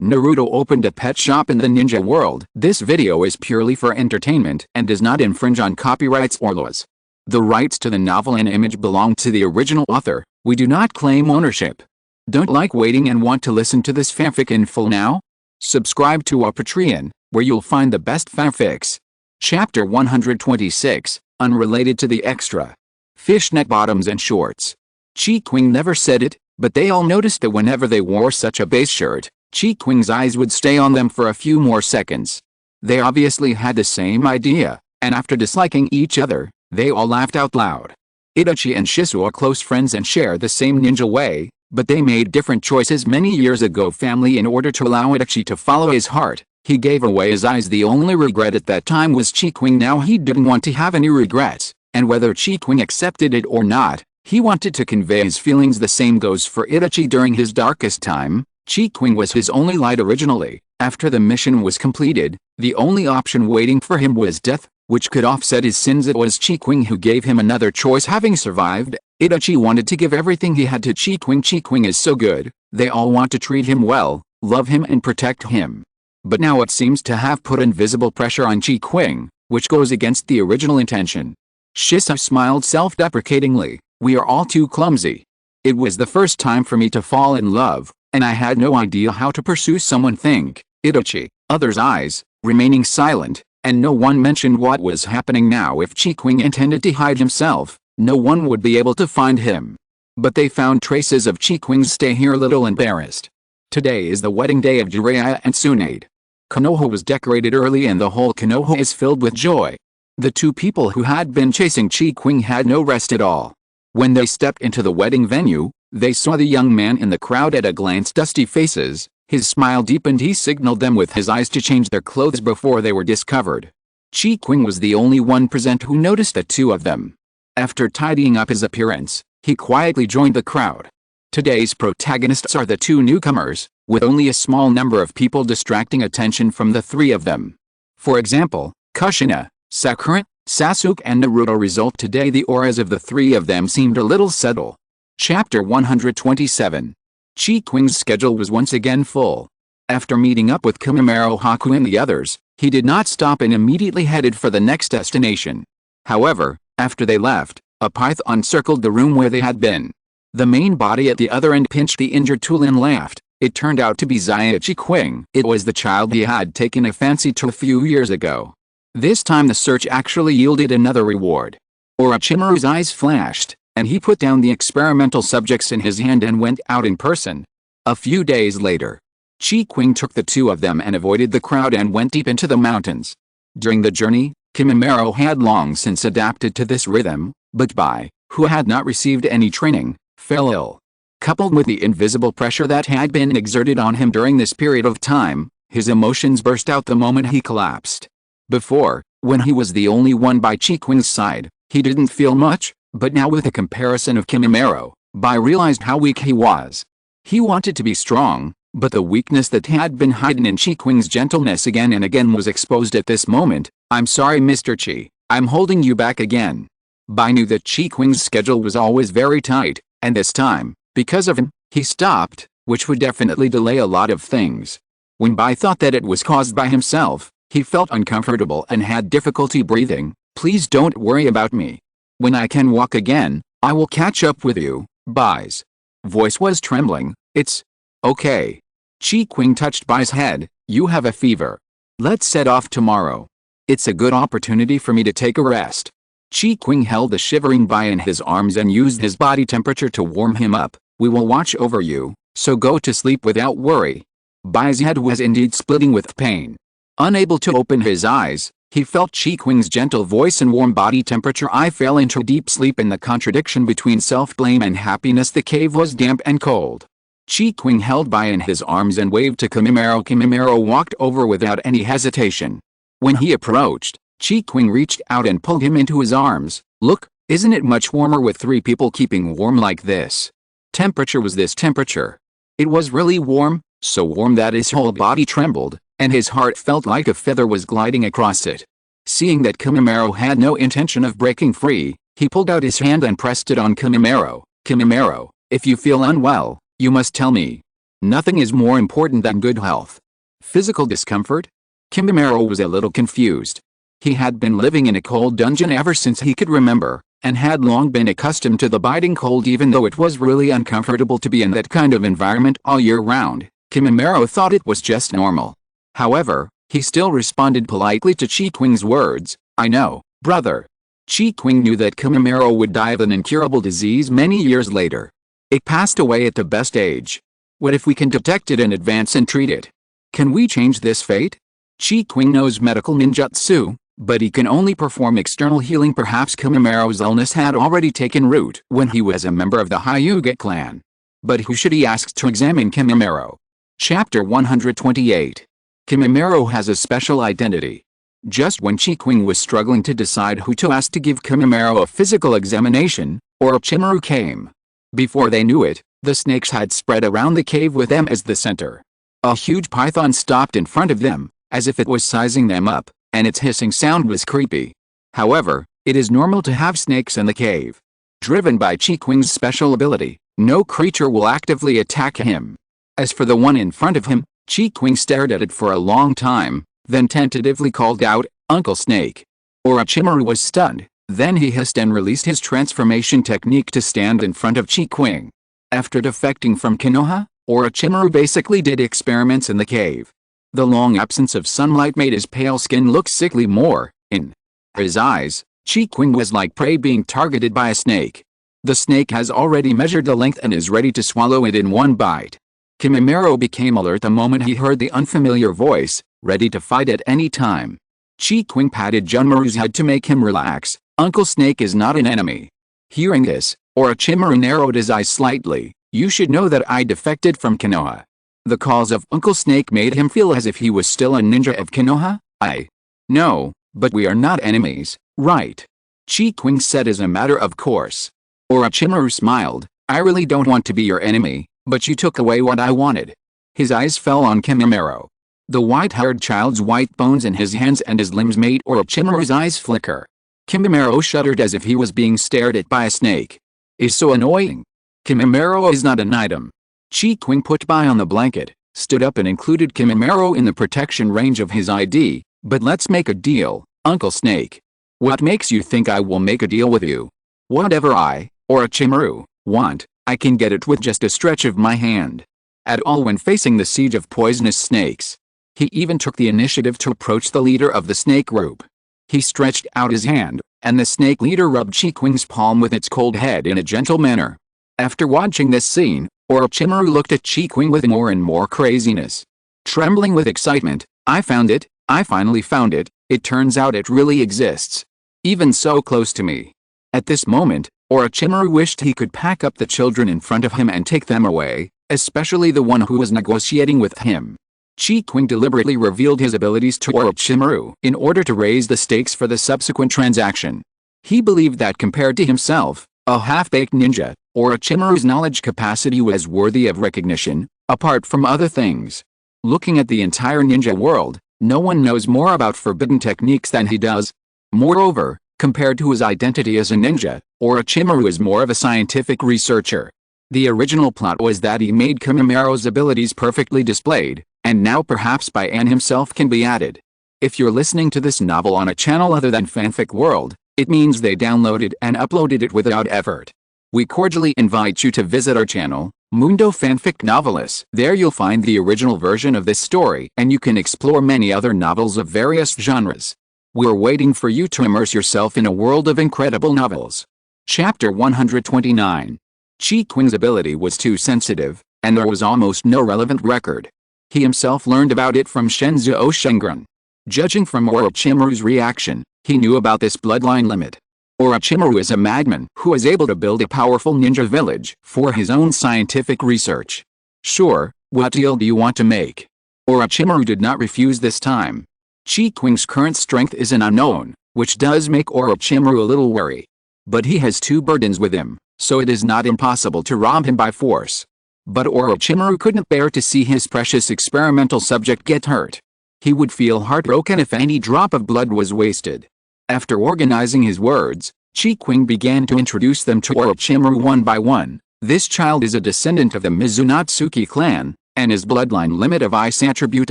Naruto opened a pet shop in the ninja world. This video is purely for entertainment and does not infringe on copyrights or laws. The rights to the novel and image belong to the original author. We do not claim ownership. Don't like waiting and want to listen to this fanfic in full now? Subscribe to our Patreon, where you'll find the best fanfics. Chapter 126, unrelated to the extra. Fishnet bottoms and shorts. Qing never said it, but they all noticed that whenever they wore such a base shirt, Qing's eyes would stay on them for a few more seconds. They obviously had the same idea, and after disliking each other, they all laughed out loud. Itachi and Shisui are close friends and share the same ninja way, but they made different choices many years ago. Family. In order to allow Itachi to follow his heart, he gave away his eyes. The only regret at that time was Qing. Now he didn't want to have any regrets, and whether Qing accepted it or not, he wanted to convey his feelings. The same goes for Itachi. During his darkest time, Qing was his only light originally. After the mission was completed, the only option waiting for him was death, which could offset his sins. It was Qing who gave him another choice. Having survived, Itachi wanted to give everything he had to Qing. Qing is so good, they all want to treat him well, love him and protect him. But now it seems to have put invisible pressure on Qing, which goes against the original intention. Shisui smiled self-deprecatingly. We are all too clumsy. It was the first time for me to fall in love, and I had no idea how to pursue someone. Think, Itachi. Others' eyes, remaining silent, and no one mentioned what was happening now. If Qing intended to hide himself, no one would be able to find him. But they found traces of Qing's stay here. A little embarrassed. Today is the wedding day of Jiraiya and Tsunade. Konoha was decorated early and the whole Konoha is filled with joy. The two people who had been chasing Qing had no rest at all. When they stepped into the wedding venue, they saw the young man in the crowd. At a glance, dusty faces, his smile deepened. He signaled them with his eyes to change their clothes before they were discovered. Qing was the only one present who noticed the two of them. After tidying up his appearance, he quietly joined the crowd. Today's protagonists are the two newcomers, with only a small number of people distracting attention from the three of them. For example, Kushina, Sakura, Sasuke and Naruto. Result today, the auras of the three of them seemed a little subtle. Chapter 127. Qing's schedule was once again full. After meeting up with Kimimaro, Haku and the others, he did not stop and immediately headed for the next destination. However, after they left, a python circled the room where they had been. The main body at the other end pinched the injured tool and laughed. It turned out to be Qing. It was the child he had taken a fancy to a few years ago. This time the search actually yielded another reward. Orochimaru's eyes flashed, and he put down the experimental subjects in his hand and went out in person. A few days later, Qing took the two of them and avoided the crowd and went deep into the mountains. During the journey, Kimimaro had long since adapted to this rhythm, but Bai, who had not received any training, fell ill. Coupled with the invisible pressure that had been exerted on him during this period of time, his emotions burst out the moment he collapsed. Before, when he was the only one by Qing's side, he didn't feel much, but now with a comparison of Kimimaro, Bai realized how weak he was. He wanted to be strong, but the weakness that had been hidden in Qing's gentleness again and again was exposed at this moment. I'm sorry, Mr. Qi, I'm holding you back again. Bai knew that Qing's schedule was always very tight, and this time, because of him, he stopped, which would definitely delay a lot of things. When Bai thought that it was caused by himself, he felt uncomfortable and had difficulty breathing. Please don't worry about me. When I can walk again, I will catch up with you. Bai's voice was trembling. It's okay. Qing touched Bai's head. You have a fever. Let's set off tomorrow. It's a good opportunity for me to take a rest. Qing held the shivering Bai in his arms and used his body temperature to warm him up. We will watch over you, so go to sleep without worry. Bai's head was indeed splitting with pain. Unable to open his eyes, he felt Qing's gentle voice and warm body temperature. I fell into deep sleep. In the contradiction between self-blame and happiness, the cave was damp and cold. Qing held Bai in his arms and waved to Kimimaro. Kimimaro walked over without any hesitation. When he approached, Qing reached out and pulled him into his arms. Look, isn't it much warmer with three people keeping warm like this? Temperature was this temperature. It was really warm, so warm that his whole body trembled, and his heart felt like a feather was gliding across it. Seeing that Kimimaro had no intention of breaking free, he pulled out his hand and pressed it on Kimimaro. Kimimaro, if you feel unwell, you must tell me. Nothing is more important than good health. Physical discomfort? Kimimaro was a little confused. He had been living in a cold dungeon ever since he could remember, and had long been accustomed to the biting cold even though it was really uncomfortable to be in that kind of environment all year round. Kimimaro thought it was just normal. However, he still responded politely to Qing's words, "I know, brother." Qing knew that Kimimaro would die of an incurable disease many years later. It passed away at the best age. What if we can detect it in advance and treat it? Can we change this fate? Qing knows medical ninjutsu, but he can only perform external healing. Perhaps Kimimaro's illness had already taken root when he was a member of the Hyuga clan. But who should he ask to examine Kimimaro? Chapter 128. Kimimaro has a special identity. Just when Qing was struggling to decide who to ask to give Kimimaro a physical examination, Orochimaru came. Before they knew it, the snakes had spread around the cave with them as the center. A huge python stopped in front of them, as if it was sizing them up, and its hissing sound was creepy. However, it is normal to have snakes in the cave. Driven by Qing's special ability, no creature will actively attack him. As for the one in front of him, Qing stared at it for a long time, then tentatively called out, "Uncle Snake." Orochimaru was stunned, then he hissed and released his transformation technique to stand in front of Qing. After defecting from Konoha, Orochimaru basically did experiments in the cave. The long absence of sunlight made his pale skin look sickly. More, in his eyes, Qing was like prey being targeted by a snake. The snake has already measured the length and is ready to swallow it in one bite. Kimimaro became alert the moment he heard the unfamiliar voice, ready to fight at any time. Qing patted Junmaru's head to make him relax. "Uncle Snake is not an enemy." Hearing this, Orochimaru narrowed his eyes slightly. "You should know that I defected from Konoha." The calls of Uncle Snake made him feel as if he was still a ninja of Konoha. "I know, but we are not enemies, right?" Qing said as a matter of course. Orochimaru smiled. "I really don't want to be your enemy, but you took away what I wanted." His eyes fell on Kimimaro. The white-haired child's white bones in his hands and his limbs made Orochimaru's eyes flicker. Kimimaro shuddered as if he was being stared at by a snake. "Is so annoying." "Kimimaro is not an item." Qing put by on the blanket, stood up and included Kimimaro in the protection range of his ID. "But let's make a deal, Uncle Snake." "What makes you think I will make a deal with you?" "Whatever I, Orochimaru, want, I can get it with just a stretch of my hand." At all when facing the siege of poisonous snakes. He even took the initiative to approach the leader of the snake group. He stretched out his hand, and the snake leader rubbed Qing's palm with its cold head in a gentle manner. After watching this scene, Orochimaru looked at Qing with more and more craziness. Trembling with excitement, "I found it, I finally found it, it turns out it really exists. Even so close to me." At this moment, Orochimaru wished he could pack up the children in front of him and take them away, especially the one who was negotiating with him. Qing deliberately revealed his abilities to Orochimaru in order to raise the stakes for the subsequent transaction. He believed that compared to himself, a half-baked ninja, Orochimaru's knowledge capacity was worthy of recognition, apart from other things. Looking at the entire ninja world, no one knows more about forbidden techniques than he does. Moreover, compared to his identity as a ninja, Orochimaru is more of a scientific researcher. The original plot was that he made Kimimaro's abilities perfectly displayed, and now perhaps Bayan himself can be added. If you're listening to this novel on a channel other than Fanfic World, it means they downloaded and uploaded it without effort. We cordially invite you to visit our channel, Mundo Fanfic Novelis. There you'll find the original version of this story and you can explore many other novels of various genres. We're waiting for you to immerse yourself in a world of incredible novels. Chapter 129. Qing's ability was too sensitive, and there was almost no relevant record. He himself learned about it from Shenzuo Shengrun. Judging from Orochimaru's reaction, he knew about this bloodline limit. Orochimaru is a madman who is able to build a powerful ninja village for his own scientific research. Sure, what deal do you want to make? Orochimaru did not refuse this time. Qing's current strength is an unknown, which does make Orochimaru a little wary. But he has two burdens with him, so it is not impossible to rob him by force. But Orochimaru couldn't bear to see his precious experimental subject get hurt. He would feel heartbroken if any drop of blood was wasted. After organizing his words, Qing began to introduce them to Orochimaru one by one. This child is a descendant of the Mizunatsuki clan, and his bloodline limit of ice attribute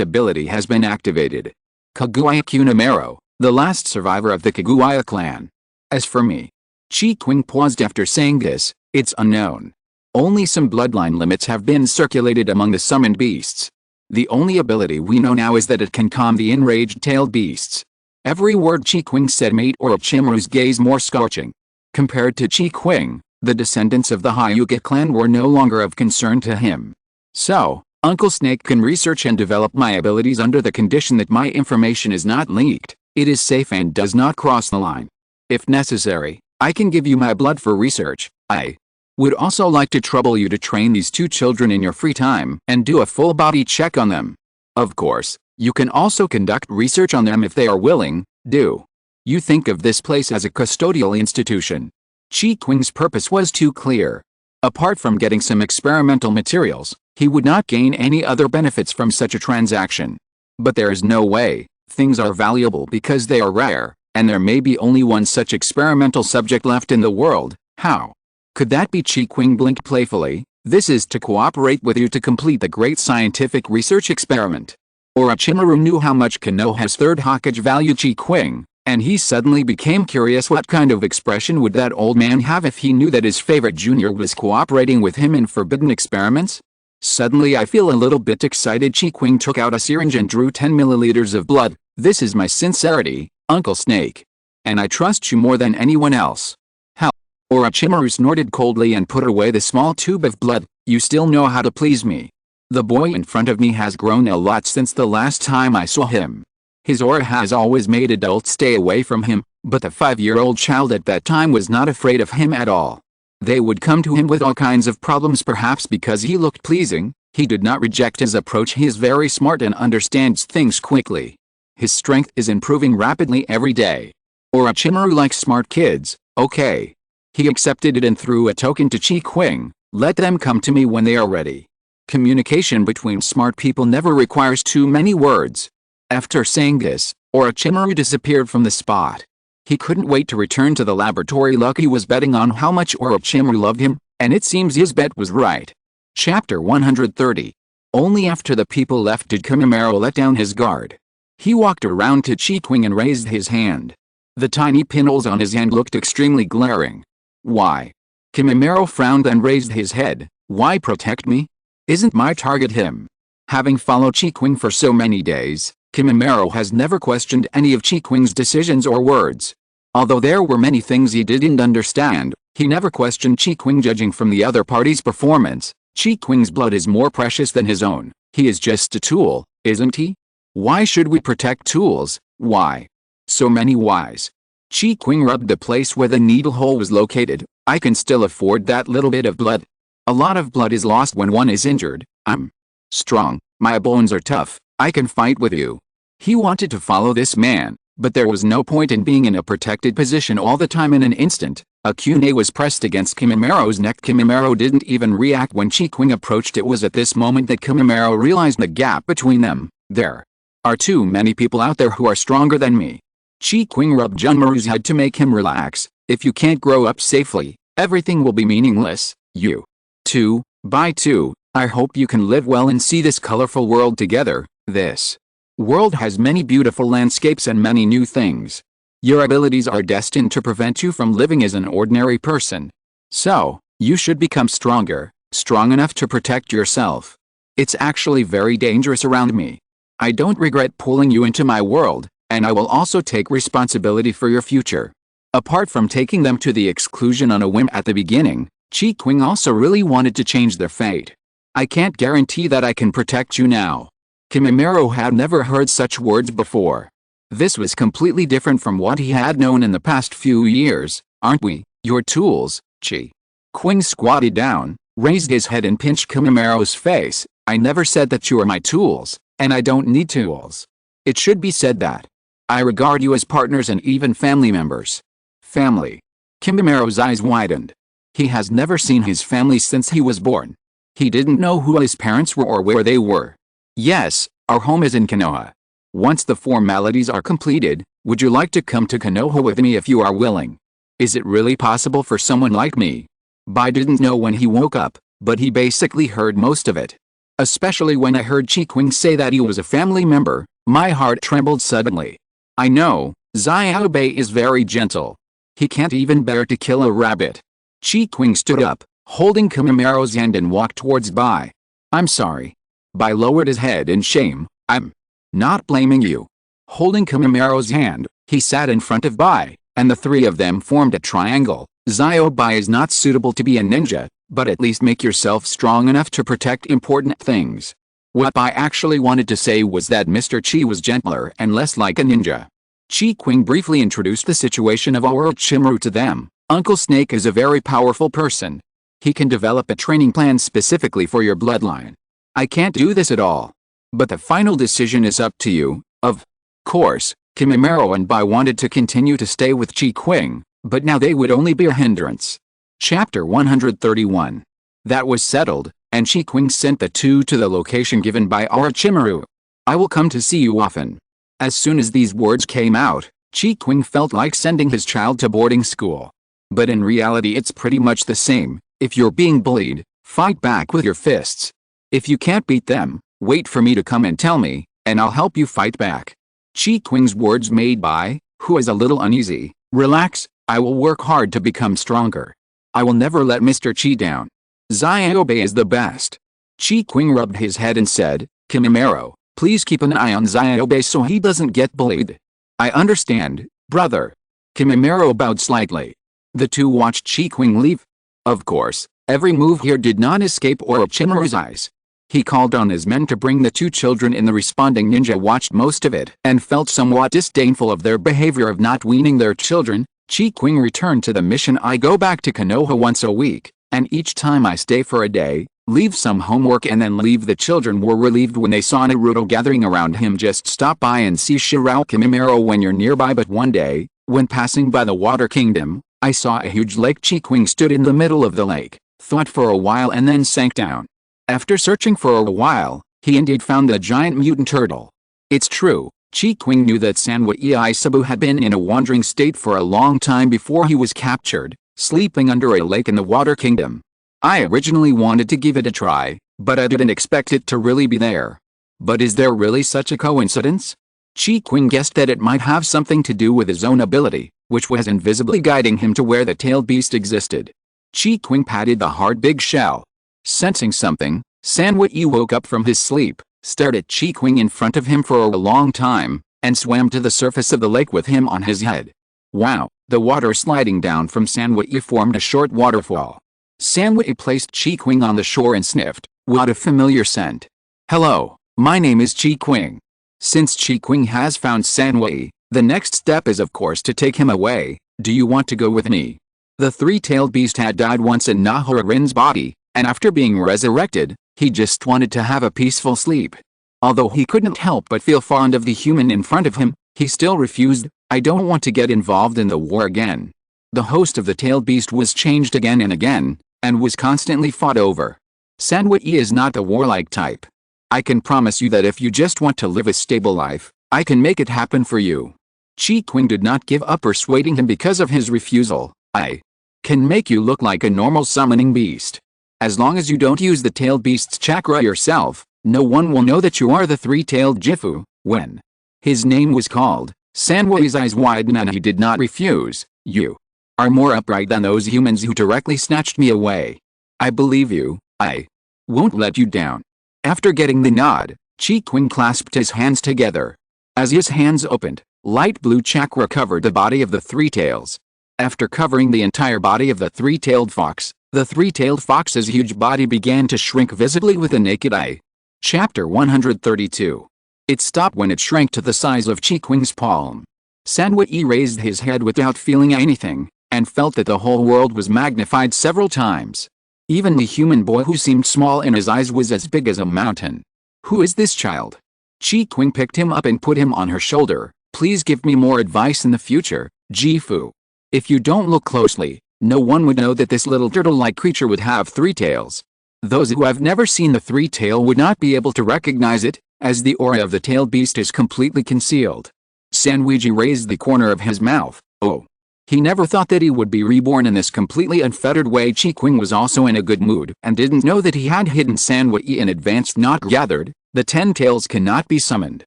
ability has been activated. Kaguya Kunimaro, the last survivor of the Kaguya clan. As for me, Qing paused after saying this, it's unknown. Only some bloodline limits have been circulated among the summoned beasts. The only ability we know now is that it can calm the enraged tailed beasts. Every word Qing said made Orochimaru's gaze more scorching. Compared to Qing, the descendants of the Hyuga clan were no longer of concern to him. So, Uncle Snake can research and develop my abilities under the condition that my information is not leaked, it is safe and does not cross the line. If necessary, I can give you my blood for research. I would also like to trouble you to train these two children in your free time and do a full body check on them. Of course, you can also conduct research on them if they are willing. Do you think of this place as a custodial institution? Qing's purpose was too clear. Apart from getting some experimental materials, he would not gain any other benefits from such a transaction. But there is no way. Things are valuable because they are rare, and there may be only one such experimental subject left in the world. How could that be? Qing blinked playfully. This is to cooperate with you to complete the great scientific research experiment. Orochimaru knew how much Konoha's third Hokage valued Qing, and he suddenly became curious what kind of expression would that old man have if he knew that his favorite junior was cooperating with him in forbidden experiments? Suddenly I feel a little bit excited. Qing took out a syringe and drew 10 milliliters of blood. This is my sincerity, Uncle Snake. And I trust you more than anyone else. How? Orochimaru snorted coldly and put away the small tube of blood. You still know how to please me. The boy in front of me has grown a lot since the last time I saw him. His aura has always made adults stay away from him, but the 5-year-old child at that time was not afraid of him at all. They would come to him with all kinds of problems, perhaps because he looked pleasing. He did not reject his approach. He is very smart and understands things quickly. His strength is improving rapidly every day. Orochimaru likes smart kids. Okay. He accepted it and threw a token to Qing. Let them come to me when they are ready. Communication between smart people never requires too many words. After saying this, Orochimaru disappeared from the spot. He couldn't wait to return to the laboratory. Lucky was betting on how much Orochimaru loved him, and it seems his bet was right. Chapter 130. Only after the people left did Kimimaro let down his guard. He walked around to Qing and raised his hand. The tiny pinholes on his hand looked extremely glaring. Why? Kimimaro frowned and raised his head. Why protect me? Isn't my target him? Having followed Qing for so many days, Kimimaro has never questioned any of Qing's decisions or words. Although there were many things he didn't understand, he never questioned Qing. Judging from the other party's performance, Qing's blood is more precious than his own. He is just a tool, isn't he? Why should we protect tools? Why? So many whys. Qing rubbed the place where the needle hole was located. I can still afford that little bit of blood. A lot of blood is lost when one is injured. I'm strong. My bones are tough. I can fight with you. He wanted to follow this man, but there was no point in being in a protected position all the time. In an instant, a kunai was pressed against Kimimaro's neck. Kimimaro didn't even react when Qing approached. It was at this moment that Kimimaro realized the gap between them. There are too many people out there who are stronger than me. Qing rubbed Junmaru's head to make him relax. If you can't grow up safely, everything will be meaningless. You two, bye two. I hope you can live well and see this colorful world together. This world has many beautiful landscapes and many new things. Your abilities are destined to prevent you from living as an ordinary person. So, you should become stronger, strong enough to protect yourself. It's actually very dangerous around me. I don't regret pulling you into my world, and I will also take responsibility for your future. Apart from taking them to the exclusion on a whim at the beginning, Qing also really wanted to change their fate. I can't guarantee that I can protect you now. Kimimaro had never heard such words before. This was completely different from what he had known in the past few years. Aren't we your tools, Qing squatted down, raised his head and pinched Kimimaro's face. I never said that you are my tools, and I don't need tools. It should be said that I regard you as partners and even family members. Family. Kimimaro's eyes widened. He has never seen his family since he was born. He didn't know who his parents were or where they were. Yes, our home is in Konoha. Once the formalities are completed, would you like to come to Konoha with me if you are willing? Is it really possible for someone like me? Bai didn't know when he woke up, but he basically heard most of it. Especially when I heard Qing say that he was a family member, my heart trembled suddenly. I know, Xiaobei is very gentle. He can't even bear to kill a rabbit. Qing stood up, holding Kimamero's hand and walked towards Bai. I'm sorry. Bai lowered his head in shame. I'm not blaming you. Holding Kimamero's hand, he sat in front of Bai, and the three of them formed a triangle. Xiaobei is not suitable to be a ninja, but at least make yourself strong enough to protect important things. What Bai actually wanted to say was that Mr. Qi was gentler and less like a ninja. Qing briefly introduced the situation of Orochimaru to them. Uncle Snake is a very powerful person. He can develop a training plan specifically for your bloodline. I can't do this at all. But the final decision is up to you. Of course, Kimimaro and Bai wanted to continue to stay with Qing, but now they would only be a hindrance. Chapter 131. That was settled, and Qing sent the two to the location given by Orochimaru. I will come to see you often. As soon as these words came out, Qing felt like sending his child to boarding school. But in reality it's pretty much the same. If you're being bullied, fight back with your fists. If you can't beat them, wait for me to come and tell me, and I'll help you fight back. Qing's words made Bai, who was a little uneasy, relax. I will work hard to become stronger. I will never let Mr. Qi down. Xiaobei is the best. Qing rubbed his head and said, Kimimaro, please keep an eye on Xiaobei so he doesn't get bullied. I understand, brother. Kimimaro bowed slightly. The two watched Qing leave. Of course, every move here did not escape Orochimaru's eyes. He called on his men to bring the two children in. The responding ninja watched most of it and felt somewhat disdainful of their behavior of not weaning their children. Qing returned to the mission. I go back to Konoha once a week, and each time I stay for a day, leave some homework and then leave. The children were relieved when they saw Naruto gathering around him. Just stop by and see Shirao Kimimaro when you're nearby. But one day, when passing by the Water Kingdom, I saw a huge lake. Qing stood in the middle of the lake, thought for a while and then sank down. After searching for a while, he indeed found the giant mutant turtle. It's true, Qing knew that Sanwa Isabu had been in a wandering state for a long time before he was captured, sleeping under a lake in the Water Kingdom. I originally wanted to give it a try, but I didn't expect it to really be there. But is there really such a coincidence? Qing guessed that it might have something to do with his own ability, which was invisibly guiding him to where the tailed beast existed. Qing patted the hard big shell. Sensing something, Sanwa woke up from his sleep, stared at Qing in front of him for a long time, and swam to the surface of the lake with him on his head. Wow, the water sliding down from Sanwa formed a short waterfall. Sanwa placed Qing on the shore and sniffed. What a familiar scent. Hello, my name is Qing. Since Qing has found Sanwa, the next step is of course to take him away. Do you want to go with me? The three-tailed beast had died once in Nahorin's body, and after being resurrected, he just wanted to have a peaceful sleep. Although he couldn't help but feel fond of the human in front of him, he still refused. I don't want to get involved in the war again. The host of the tailed beast was changed again and again, and was constantly fought over. Sanwa is not the warlike type. I can promise you that if you just want to live a stable life, I can make it happen for you. Qing did not give up persuading him because of his refusal. I can make you look like a normal summoning beast. As long as you don't use the tailed beast's chakra yourself, no one will know that you are the three-tailed Jifu. When his name was called, Sanwa's eyes widened and he did not refuse. You are more upright than those humans who directly snatched me away. I believe you. I won't let you down. After getting the nod, Qing clasped his hands together. As his hands opened, light blue chakra covered the body of the three tails. After covering the entire body of the three-tailed fox, the three-tailed fox's huge body began to shrink visibly with the naked eye. Chapter 132. It stopped when it shrank to the size of Qing's palm. Sanwa raised his head without feeling anything, and felt that the whole world was magnified several times. Even the human boy who seemed small in his eyes was as big as a mountain. Who is this child? Qing picked him up and put him on her shoulder. Please give me more advice in the future, Jifu. If you don't look closely, no one would know that this little turtle-like creature would have three tails. Those who have never seen the three-tail would not be able to recognize it, as the aura of the tailed beast is completely concealed. Sanwiji raised the corner of his mouth. Oh. He never thought that he would be reborn in this completely unfettered way. Qing was also in a good mood and didn't know that he had hidden Sanwei in advance not gathered. The 10 tails cannot be summoned.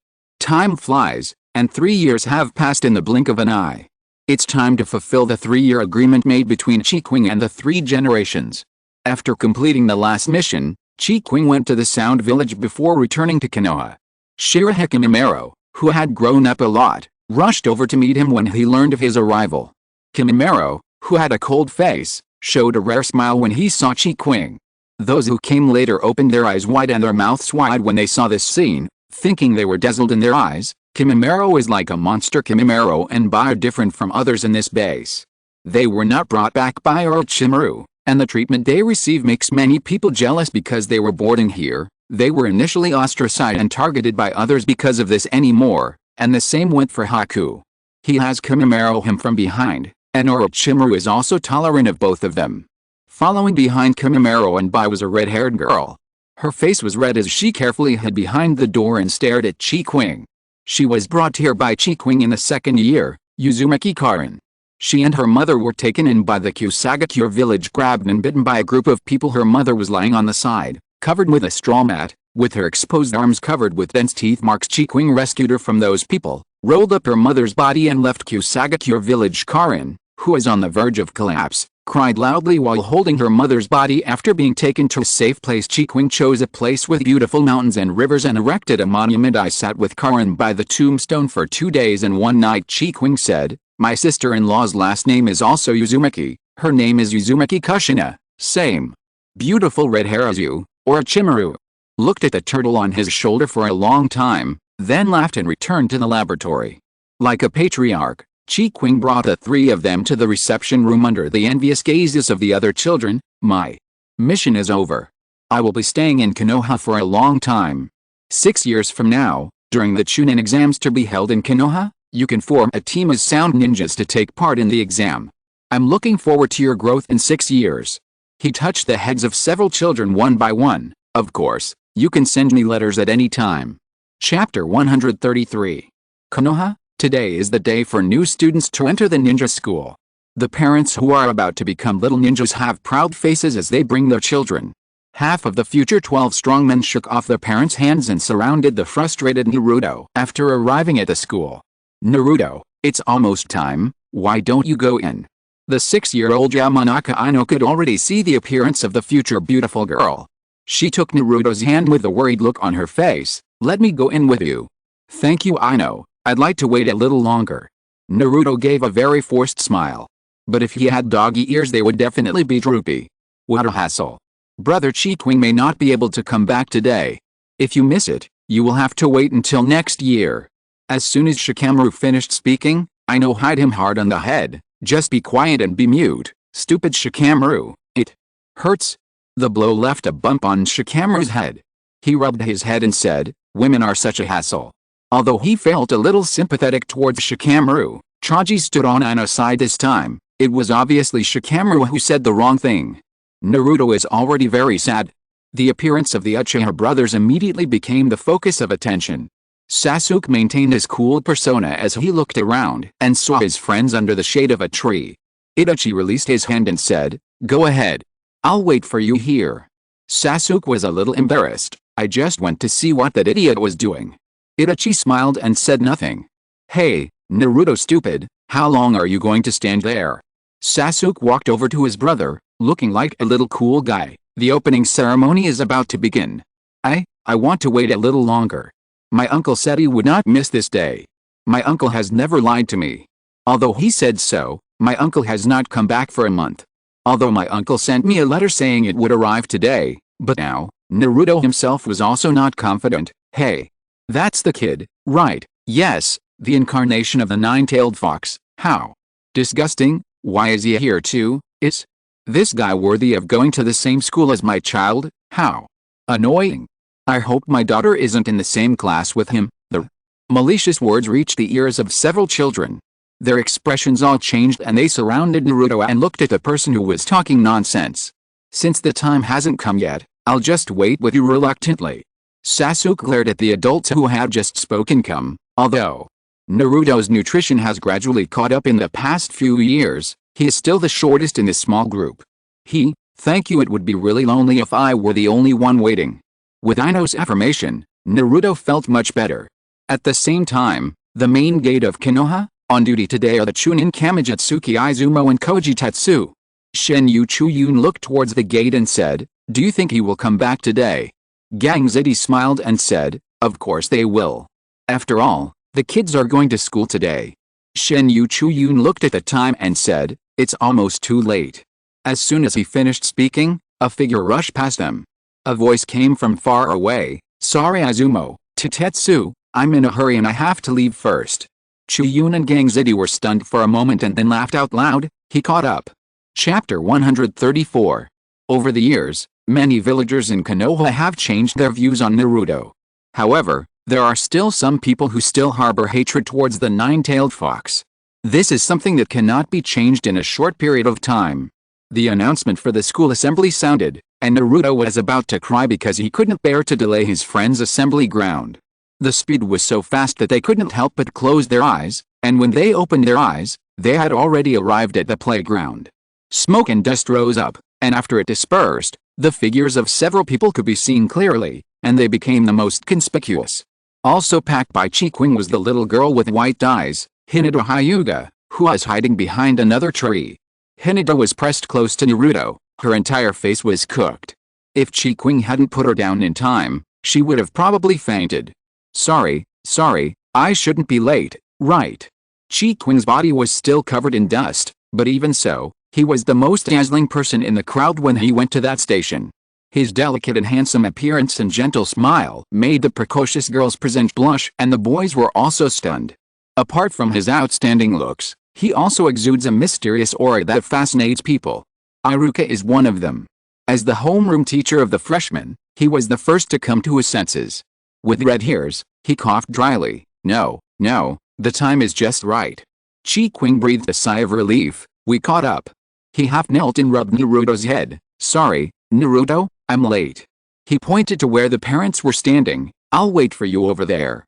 Time flies, and 3 years have passed in the blink of an eye. It's time to fulfill the 3-year agreement made between Qing and the 3 generations. After completing the last mission, Qing went to the Sound Village before returning to Konoha. Shirahiko, who had grown up a lot, rushed over to meet him when he learned of his arrival. Kimimaro, who had a cold face, showed a rare smile when he saw Qing. Those who came later opened their eyes wide and their mouths wide when they saw this scene, thinking they were dazzled in their eyes. Kimimaro is like a monster. Kimimaro and Bai are different from others in this base. They were not brought back by Orochimaru, and the treatment they receive makes many people jealous because they were boarding here. They were initially ostracized and targeted by others because of this anymore, and the same went for Haku. He has Kimimaro him from behind, and Orochimaru is also tolerant of both of them. Following behind Kimimaro and Bai was a red-haired girl. Her face was red as she carefully hid behind the door and stared at Qing. She was brought here by Qing in the 2nd year, Uzumaki Karin. She and her mother were taken in by the Kusagakure village, grabbed and bitten by a group of people. Her mother was lying on the side, covered with a straw mat, with her exposed arms covered with dense teeth marks. Qing rescued her from those people, rolled up her mother's body and left Kusagakure village. Karin, who is on the verge of collapse, cried loudly while holding her mother's body. After being taken to a safe place, Qing chose a place with beautiful mountains and rivers and erected a monument. I sat with Karin by the tombstone for 2 days and 1 night. Qing said, "My sister-in-law's last name is also Uzumaki. Her name is Uzumaki Kushina. Same beautiful red hair as you." Orochimaru looked at the turtle on his shoulder for a long time, then laughed and returned to the laboratory. Like a patriarch, Qing brought the 3 of them to the reception room under the envious gazes of the other children. "My mission is over. I will be staying in Konoha for a long time. 6 years from now, during the Chunin exams to be held in Konoha, you can form a team of sound ninjas to take part in the exam. I'm looking forward to your growth in 6 years." He touched the heads of several children one by one. "Of course, you can send me letters at any time." Chapter 133. Konoha. Today is the day for new students to enter the ninja school. The parents who are about to become little ninjas have proud faces as they bring their children. Half of the future 12 strong men shook off their parents' hands and surrounded the frustrated Naruto. After arriving at the school, "Naruto, it's almost time, why don't you go in?" The 6-year-old Yamanaka Aino could already see the appearance of the future beautiful girl. She took Naruto's hand with a worried look on her face. "Let me go in with you." "Thank you, Aino. I'd like to wait a little longer." Naruto gave a very forced smile. But if he had doggy ears they would definitely be droopy. "What a hassle. Brother Qing may not be able to come back today. If you miss it, you will have to wait until next year." As soon as Shikamaru finished speaking, Aino hit him hard on the head. "Just be quiet and be mute, stupid Shikamaru. It hurts." The blow left a bump on Shikamaru's head. He rubbed his head and said, "Women are such a hassle." Although he felt a little sympathetic towards Shikamaru, Choji stood on Aino's side this time. It was obviously Shikamaru who said the wrong thing. Naruto is already very sad. The appearance of the Uchiha brothers immediately became the focus of attention. Sasuke maintained his cool persona as he looked around and saw his friends under the shade of a tree. Itachi released his hand and said, "Go ahead. I'll wait for you here." Sasuke was a little embarrassed. "I just went to see what that idiot was doing." Itachi smiled and said nothing. "Hey, Naruto stupid, how long are you going to stand there?" Sasuke walked over to his brother, looking like a little cool guy. "The opening ceremony is about to begin. I want to wait a little longer. My uncle said he would not miss this day. My uncle has never lied to me. Although he said so, my uncle has not come back for a month. Although my uncle sent me a letter saying it would arrive today, but now." Naruto himself was also not confident. "Hey. That's the kid, right?" "Yes, the incarnation of the 9-tailed fox. How disgusting. Why is he here too? Is this guy worthy of going to the same school as my child? How annoying. I hope my daughter isn't in the same class with him." The malicious words reached the ears of several children. Their expressions all changed and they surrounded Naruto and looked at the person who was talking nonsense. "Since the time hasn't come yet, I'll just wait with you reluctantly." Sasuke glared at the adults who had just spoken. Although Naruto's nutrition has gradually caught up in the past few years. He is still the shortest in this small group. Thank you, it would be really lonely if I were the only one waiting. With Ino's affirmation, Naruto felt much better. At the same time, the main gate of Konoha, on duty today are the Chunin Kamigatsuki Izumo and Koji Tetsu. Shenyu Chuyun looked towards the gate and said, "Do you think he will come back today?" Gang Ziti smiled and said, "Of course they will. After all, the kids are going to school today." Shenyu Chuyun looked at the time and said, "It's almost too late." As soon as he finished speaking, a figure rushed past them. A voice came from far away, "Sorry Izumo, Tetsu, I'm in a hurry and I have to leave first." Chuyun and Gang Ziti were stunned for a moment and then laughed out loud. He caught up. Chapter 134. Over the years, many villagers in Konoha have changed their views on Naruto. However, there are still some people who still harbor hatred towards the nine-tailed fox. This is something that cannot be changed in a short period of time. The announcement for the school assembly sounded, and Naruto was about to cry because he couldn't bear to delay his friend's assembly ground. The speed was so fast that they couldn't help but close their eyes, and when they opened their eyes, they had already arrived at the playground. Smoke and dust rose up, and after it dispersed, the figures of several people could be seen clearly, and they became the most conspicuous. Also packed by Qing was the little girl with white eyes, Hinata Hyuga, who was hiding behind another tree. Hinata was pressed close to Naruto. Her entire face was cooked. If Qing hadn't put her down in time, she would have probably fainted. Sorry, I shouldn't be late, right? Qing's body was still covered in dust, but even so, he was the most dazzling person in the crowd when he went to that station. His delicate and handsome appearance and gentle smile made the precocious girls present blush, and the boys were also stunned. Apart from his outstanding looks, he also exudes a mysterious aura that fascinates people. Iruka is one of them. As the homeroom teacher of the freshmen, he was the first to come to his senses. With red hairs, he coughed dryly. No, the time is just right. Qing breathed a sigh of relief. We caught up. He half knelt and rubbed Naruto's head. Sorry, Naruto, I'm late. He pointed to where the parents were standing. I'll wait for you over there.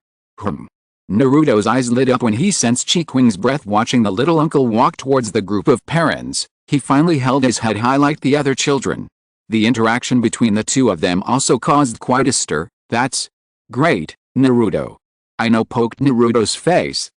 Naruto's eyes lit up when he sensed Qing's breath watching the little uncle walk towards the group of parents. He finally held his head high like the other children. The interaction between the two of them also caused quite a stir. That's great, Naruto. Ino poked Naruto's face.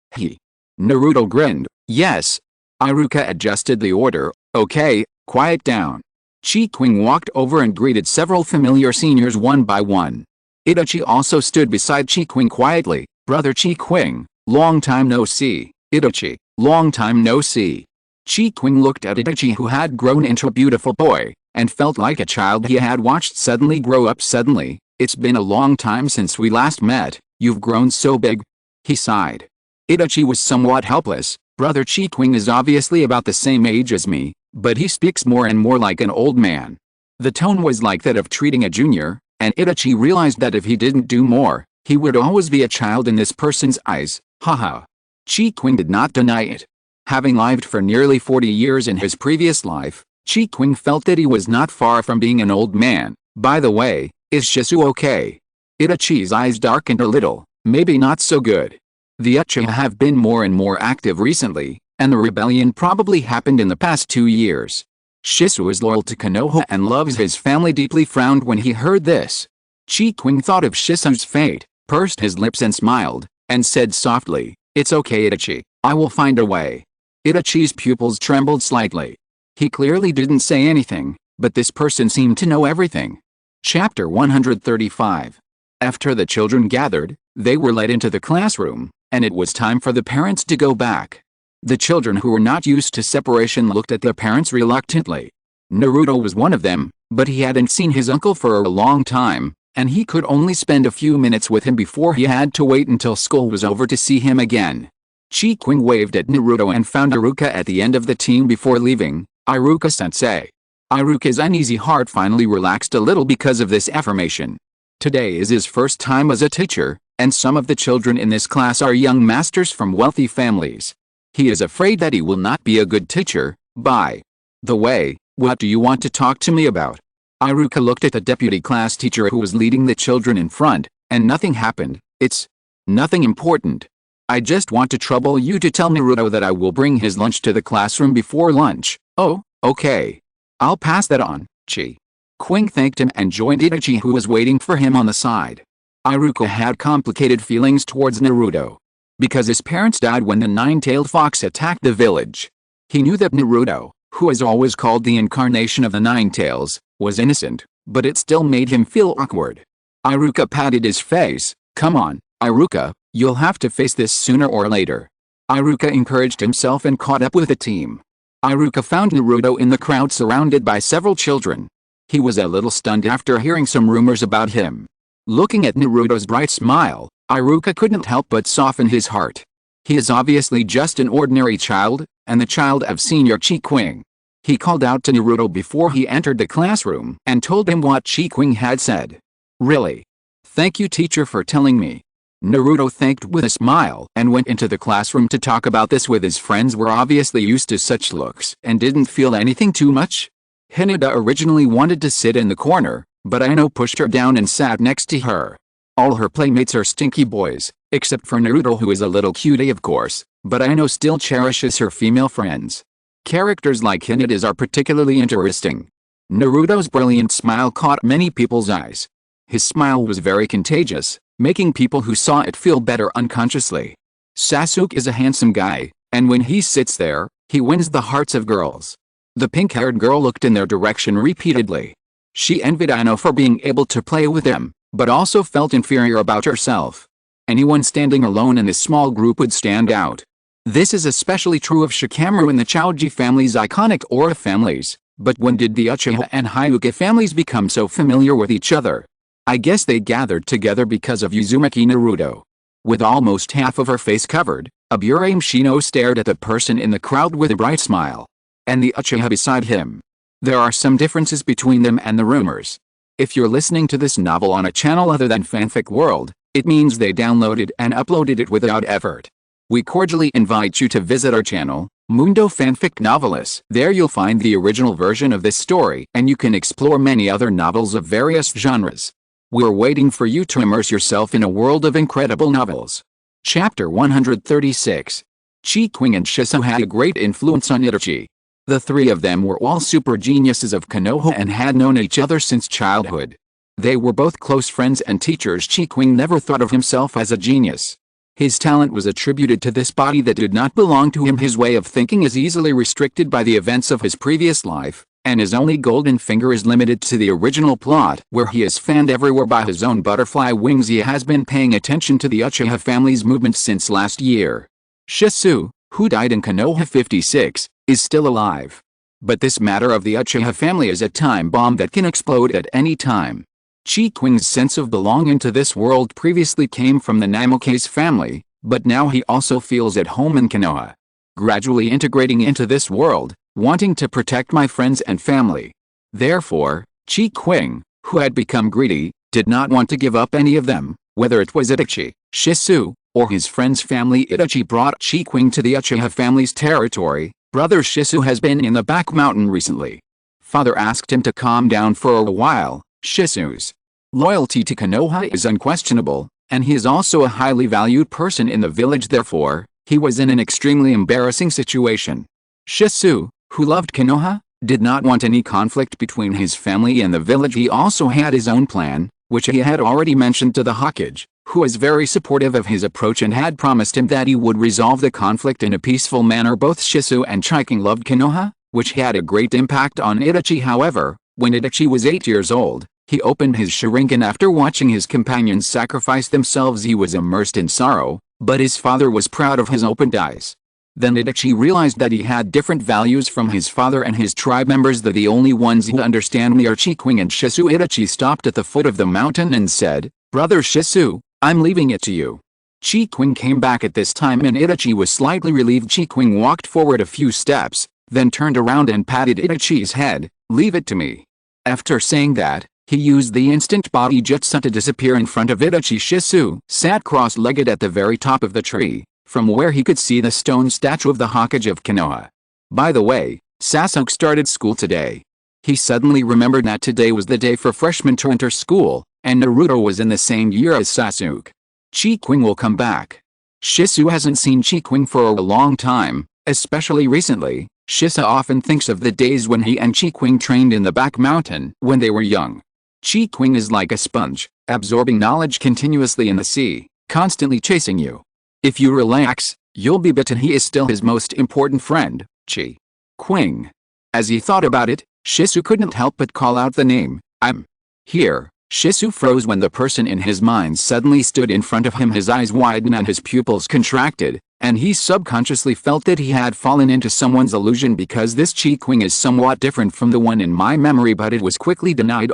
Naruto grinned. Yes. Iruka adjusted the order. Okay, quiet down. Qing walked over and greeted several familiar seniors one by one. Itachi also stood beside Qing quietly. Brother Qing, long time no see. Itachi, long time no see. Qing looked at Itachi, who had grown into a beautiful boy, and felt like a child he had watched suddenly grow up suddenly. It's been a long time since we last met, you've grown so big. He sighed. Itachi was somewhat helpless. Brother Qing is obviously about the same age as me, but he speaks more and more like an old man. The tone was like that of treating a junior, and Itachi realized that if he didn't do more, he would always be a child in this person's eyes. Haha. Qing did not deny it. Having lived for nearly 40 years in his previous life, Qing felt that he was not far from being an old man. By the way, is Shisui okay? Itachi's eyes darkened a little. Maybe not so good. The Uchiha have been more and more active recently, and the rebellion probably happened in the past 2 years. Shisui is loyal to Konoha and loves his family deeply. Frowned when he heard this. Qing thought of Shisui's fate, pursed his lips and smiled, and said softly, It's okay Itachi, I will find a way. Itachi's pupils trembled slightly. He clearly didn't say anything, but this person seemed to know everything. Chapter 135. After the children gathered, they were led into the classroom, and it was time for the parents to go back. The children who were not used to separation looked at their parents reluctantly. Naruto was one of them, but he hadn't seen his uncle for a long time, and he could only spend a few minutes with him before he had to wait until school was over to see him again. Qing waved at Naruto and found Iruka at the end of the team before leaving. Iruka-sensei. Iruka's uneasy heart finally relaxed a little because of this affirmation. Today is his first time as a teacher, and some of the children in this class are young masters from wealthy families. He is afraid that he will not be a good teacher. By the way, what do you want to talk to me about? Iruka looked at the deputy class teacher who was leading the children in front, and nothing happened. It's nothing important. I just want to trouble you to tell Naruto that I will bring his lunch to the classroom before lunch. Oh, okay. I'll pass that on, Chi. Qing thanked him and joined Itachi, who was waiting for him on the side. Iruka had complicated feelings towards Naruto. Because his parents died when the nine-tailed fox attacked the village. He knew that Naruto, who is always called the incarnation of the Nine Tails, was innocent, but it still made him feel awkward. Iruka patted his face. Come on, Iruka, you'll have to face this sooner or later. Iruka encouraged himself and caught up with the team. Iruka found Naruto in the crowd surrounded by several children. He was a little stunned after hearing some rumors about him. Looking at Naruto's bright smile, Iruka couldn't help but soften his heart. He is obviously just an ordinary child, and the child of Senior Qing. He called out to Naruto before he entered the classroom and told him what Qing had said. Really? Thank you, teacher, for telling me. Naruto thanked with a smile and went into the classroom to talk about this with his friends, were obviously used to such looks and didn't feel anything too much. Hinata originally wanted to sit in the corner, but Ino pushed her down and sat next to her. All her playmates are stinky boys, except for Naruto, who is a little cutie of course, but Ino still cherishes her female friends. Characters like Hinata's are particularly interesting. Naruto's brilliant smile caught many people's eyes. His smile was very contagious, making people who saw it feel better unconsciously. Sasuke is a handsome guy, and when he sits there, he wins the hearts of girls. The pink-haired girl looked in their direction repeatedly. She envied Ino for being able to play with him, but also felt inferior about herself. Anyone standing alone in this small group would stand out. This is especially true of Shikamaru and the Choji family's iconic Aura families, but when did the Uchiha and Hyuga families become so familiar with each other? I guess they gathered together because of Uzumaki Naruto. With almost half of her face covered, Aburame Shino stared at the person in the crowd with a bright smile. And the Uchiha beside him. There are some differences between them and the rumors. If you're listening to this novel on a channel other than Fanfic World, it means they downloaded and uploaded it without effort. We cordially invite you to visit our channel, Mundo Fanfic Novelis. There you'll find the original version of this story, and you can explore many other novels of various genres. We're waiting for you to immerse yourself in a world of incredible novels. Chapter 136. Qing and Shisui had a great influence on Itachi. The three of them were all super geniuses of Konoha and had known each other since childhood. They were both close friends and teachers. Qing never thought of himself as a genius. His talent was attributed to this body that did not belong to him. His way of thinking is easily restricted by the events of his previous life, and his only golden finger is limited to the original plot, where he is fanned everywhere by his own butterfly wings. He has been paying attention to the Uchiha family's movement since last year. Shisui, who died in Konoha 56, is still alive. But this matter of the Uchiha family is a time bomb that can explode at any time. Qing's sense of belonging to this world previously came from the Namikaze family, but now he also feels at home in Konoha. Gradually integrating into this world, wanting to protect my friends and family. Therefore, Qing, who had become greedy, did not want to give up any of them, whether it was Itachi, Shisui, or his friend's family. Itachi brought Qing to the Uchiha family's territory. Brother Shisui has been in the back mountain recently. Father asked him to calm down for a while. Shisui's loyalty to Konoha is unquestionable, and he is also a highly valued person in the village. Therefore, he was in an extremely embarrassing situation. Shisui, who loved Konoha, did not want any conflict between his family and the village. He also had his own plan, which he had already mentioned to the Hokage, who was very supportive of his approach and had promised him that he would resolve the conflict in a peaceful manner. Both Shisui and Qing loved Konoha, which had a great impact on Itachi. However, when Itachi was 8 years old, he opened his Sharingan after watching his companions sacrifice themselves. He was immersed in sorrow, but his father was proud of his opened eyes. Then Itachi realized that he had different values from his father and his tribe members. The only ones who understand me are Qing and Shisui. Itachi stopped at the foot of the mountain and said, "Brother Shisui, I'm leaving it to you." Qing came back at this time and Itachi was slightly relieved. Qing walked forward a few steps, then turned around and patted Itachi's head. "Leave it to me." After saying that, he used the instant body jutsu to disappear in front of Itachi. Shisui sat cross-legged at the very top of the tree, from where he could see the stone statue of the Hokage of Konoha. By the way, Sasuke started school today. He suddenly remembered that today was the day for freshmen to enter school, and Naruto was in the same year as Sasuke. Qing will come back. Shisui hasn't seen Qing for a long time, especially recently. Shisui often thinks of the days when he and Qing trained in the back mountain when they were young. Qing is like a sponge, absorbing knowledge continuously in the sea, constantly chasing you. If you relax, you'll be bitten. He is still his most important friend, Qing. As he thought about it, Shisui couldn't help but call out the name, "I'm here." Shisui froze when the person in his mind suddenly stood in front of him. His eyes widened and his pupils contracted, and he subconsciously felt that he had fallen into someone's illusion because this Qing is somewhat different from the one in my memory, but it was quickly denied.